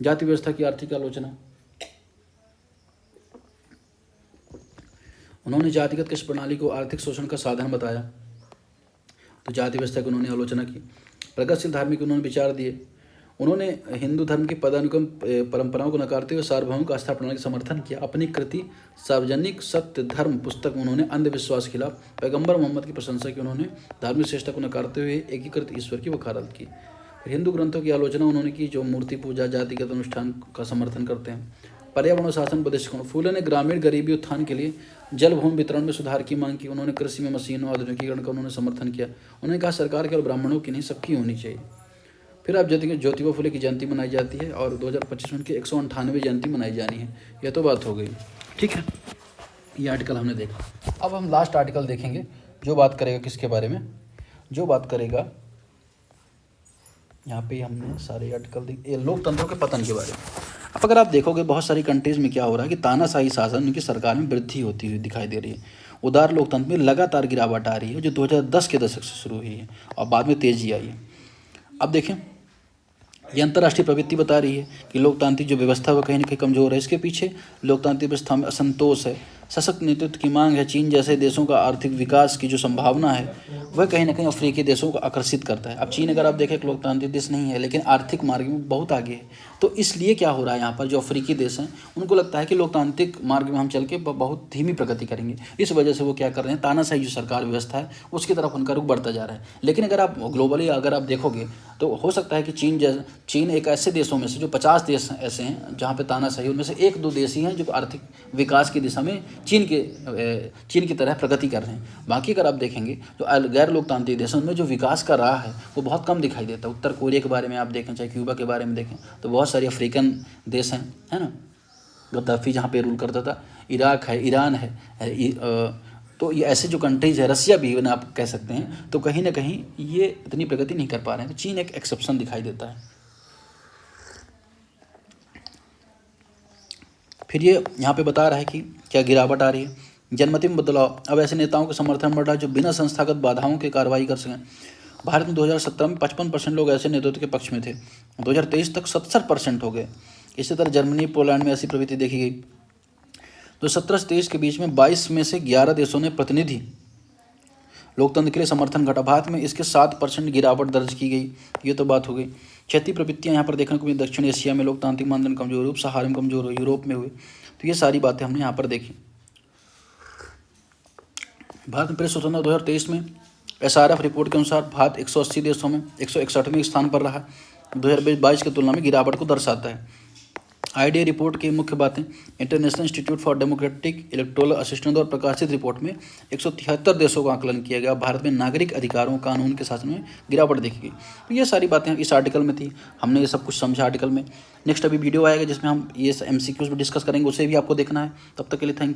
[SPEAKER 1] जाति व्यवस्था की आर्थिक आलोचना, उन्होंने जातिगत कृषि प्रणाली को आर्थिक शोषण का साधन बताया, तो जाति व्यवस्था की उन्होंने आलोचना की। प्रगतिशील धार्मिक उन्होंने विचार दिए। उन्होंने हिंदू धर्म की पदानुक्रम परंपराओं को नकारते हुए सार्वभौमिक आस्था प्रणाली का समर्थन किया। अपनी कृति सार्वजनिक सत्य धर्म पुस्तक में उन्होंने अंधविश्वास के खिलाफ पैगंबर मोहम्मद की प्रशंसा की। उन्होंने धार्मिक श्रेष्ठता को नकारते हुए एकीकृत ईश्वर की वकालत की। हिंदू ग्रंथों की आलोचना उन्होंने की जो मूर्ति पूजा जातिगत अनुष्ठान का समर्थन करते हैं। पर्यावरण और शासन उपदेशकों फूले ने ग्रामीण गरीबी उत्थान के लिए जल भूमि वितरण में सुधार की मांग की। उन्होंने कृषि में मशीनों आधुनिकीकरण का उन्होंने समर्थन किया। उन्होंने कहा सरकार केवल ब्राह्मणों की नहीं सबकी होनी चाहिए। फिर आप देखेंगे ज्योतिबा फुले की जयंती मनाई जाती है और 2025 में उनकी 198वीं जयंती मनाई जानी है। यह तो बात हो गई, ठीक है। ये आर्टिकल हमने देखा। अब हम लास्ट आर्टिकल देखेंगे जो बात करेगा किसके बारे में, जो बात करेगा यहाँ पे हमने सारे आर्टिकल देखे लोकतंत्रों के पतन के बारे में। अब अगर आप देखोगे बहुत सारी कंट्रीज़ में क्या हो रहा है कि तानाशाही शासन उनकी सरकार में वृद्धि होती हुई दिखाई दे रही है। उदार लोकतंत्र में लगातार गिरावट आ रही है जो 2010 के दशक से शुरू हुई है और बाद में तेजी आई है। अब देखें ये अंतर्राष्ट्रीय प्रवृत्ति बता रही है कि लोकतांत्रिक जो व्यवस्था वो कहीं ना कहीं कमज़ोर है। इसके पीछे लोकतांत्रिक व्यवस्था में असंतोष है, सशक्त नेतृत्व की मांग है। चीन जैसे देशों का आर्थिक विकास की जो संभावना है वह कहीं ना कहीं अफ्रीकी देशों को आकर्षित करता है। अब चीन अगर आप देखें एक लोकतांत्रिक देश नहीं है लेकिन आर्थिक मार्ग में बहुत आगे है। तो इसलिए क्या हो रहा है यहाँ पर जो अफ्रीकी देश हैं उनको लगता है कि लोकतांत्रिक मार्ग में हम चल के बहुत धीमी प्रगति करेंगे। इस वजह से वो क्या कर रहे हैं, तानाशाही जो सरकार व्यवस्था है उसकी तरफ उनका रुख बढ़ता जा रहा है। लेकिन अगर आप ग्लोबली अगर आप देखोगे तो हो सकता है कि चीन एक ऐसे देशों में से जो 50 देश ऐसे हैं जहाँ पे तानाशाही, उनमें से 1-2 देश ही हैं जो आर्थिक विकास की दिशा में चीन की तरह प्रगति कर रहे हैं। बाकी अगर आप देखेंगे जो गैर लोकतांत्रिक देश हैं उनमें जो विकास का रहा है वो बहुत कम दिखाई देता है। उत्तर कोरिया के बारे में आप देखें, चाहे क्यूबा के बारे में देखें, तो बहुत सारे अफ्रीकन देश हैं, है ना। गद्दाफी जहाँ पे रूल करता था, इराक है, ईरान है, तो ये ऐसे जो कंट्रीज़ है, रसिया भी इवन आप कह सकते हैं, तो कहीं ना कहीं ये इतनी प्रगति नहीं कर पा रहे हैं। तो चीन एक एक्सेप्शन दिखाई देता है। फिर ये यहाँ पे बता रहा है कि क्या गिरावट आ रही है, जनमति में बदलाव। अब ऐसे नेताओं का समर्थन बढ़ रहा है जो बिना संस्थागत बाधाओं के कार्रवाई कर सकें। भारत में 2017 में 55% लोग ऐसे नेतृत्व के पक्ष में थे, 2023 तक 70% हो गए। इसी तरह जर्मनी, पोलैंड में ऐसी प्रवृत्ति देखी गई। तो 17 से 23 के बीच में 22 में से 11 देशों ने प्रतिनिधि लोकतंत्र के लिए समर्थन घटा। भारत में इसके 7% गिरावट दर्ज की गई। ये तो बात हो गई। क्षति प्रवृत्तियाँ यहाँ पर देखने को मिली। दक्षिण एशिया में लोकतांत्रिक मानदंड कमजोर, उप सहारा में कमजोर हुए, यूरोप में हुए। तो ये सारी बातें हमने यहाँ पर देखी। भारत में प्रेस स्वतंत्रता 2023 में SRF रिपोर्ट के अनुसार भारत 180 देशों में 161वें स्थान पर रहा। 2022 की तुलना में गिरावट को दर्शाता है। IDA रिपोर्ट की मुख्य बातें, international institute for democratic electoral assistance और प्रकाशित रिपोर्ट में 173 देशों का आकलन किया गया। भारत में नागरिक अधिकारों कानून के शासन में गिरावट देखी गई। तो ये सारी बातें इस आर्टिकल में थी। हमने ये सब कुछ समझा आर्टिकल में। नेक्स्ट अभी वीडियो आएगा जिसमें हम ये MCQs भी डिस्कस करेंगे, उसे भी आपको देखना है। तब तक के लिए थैंक यू।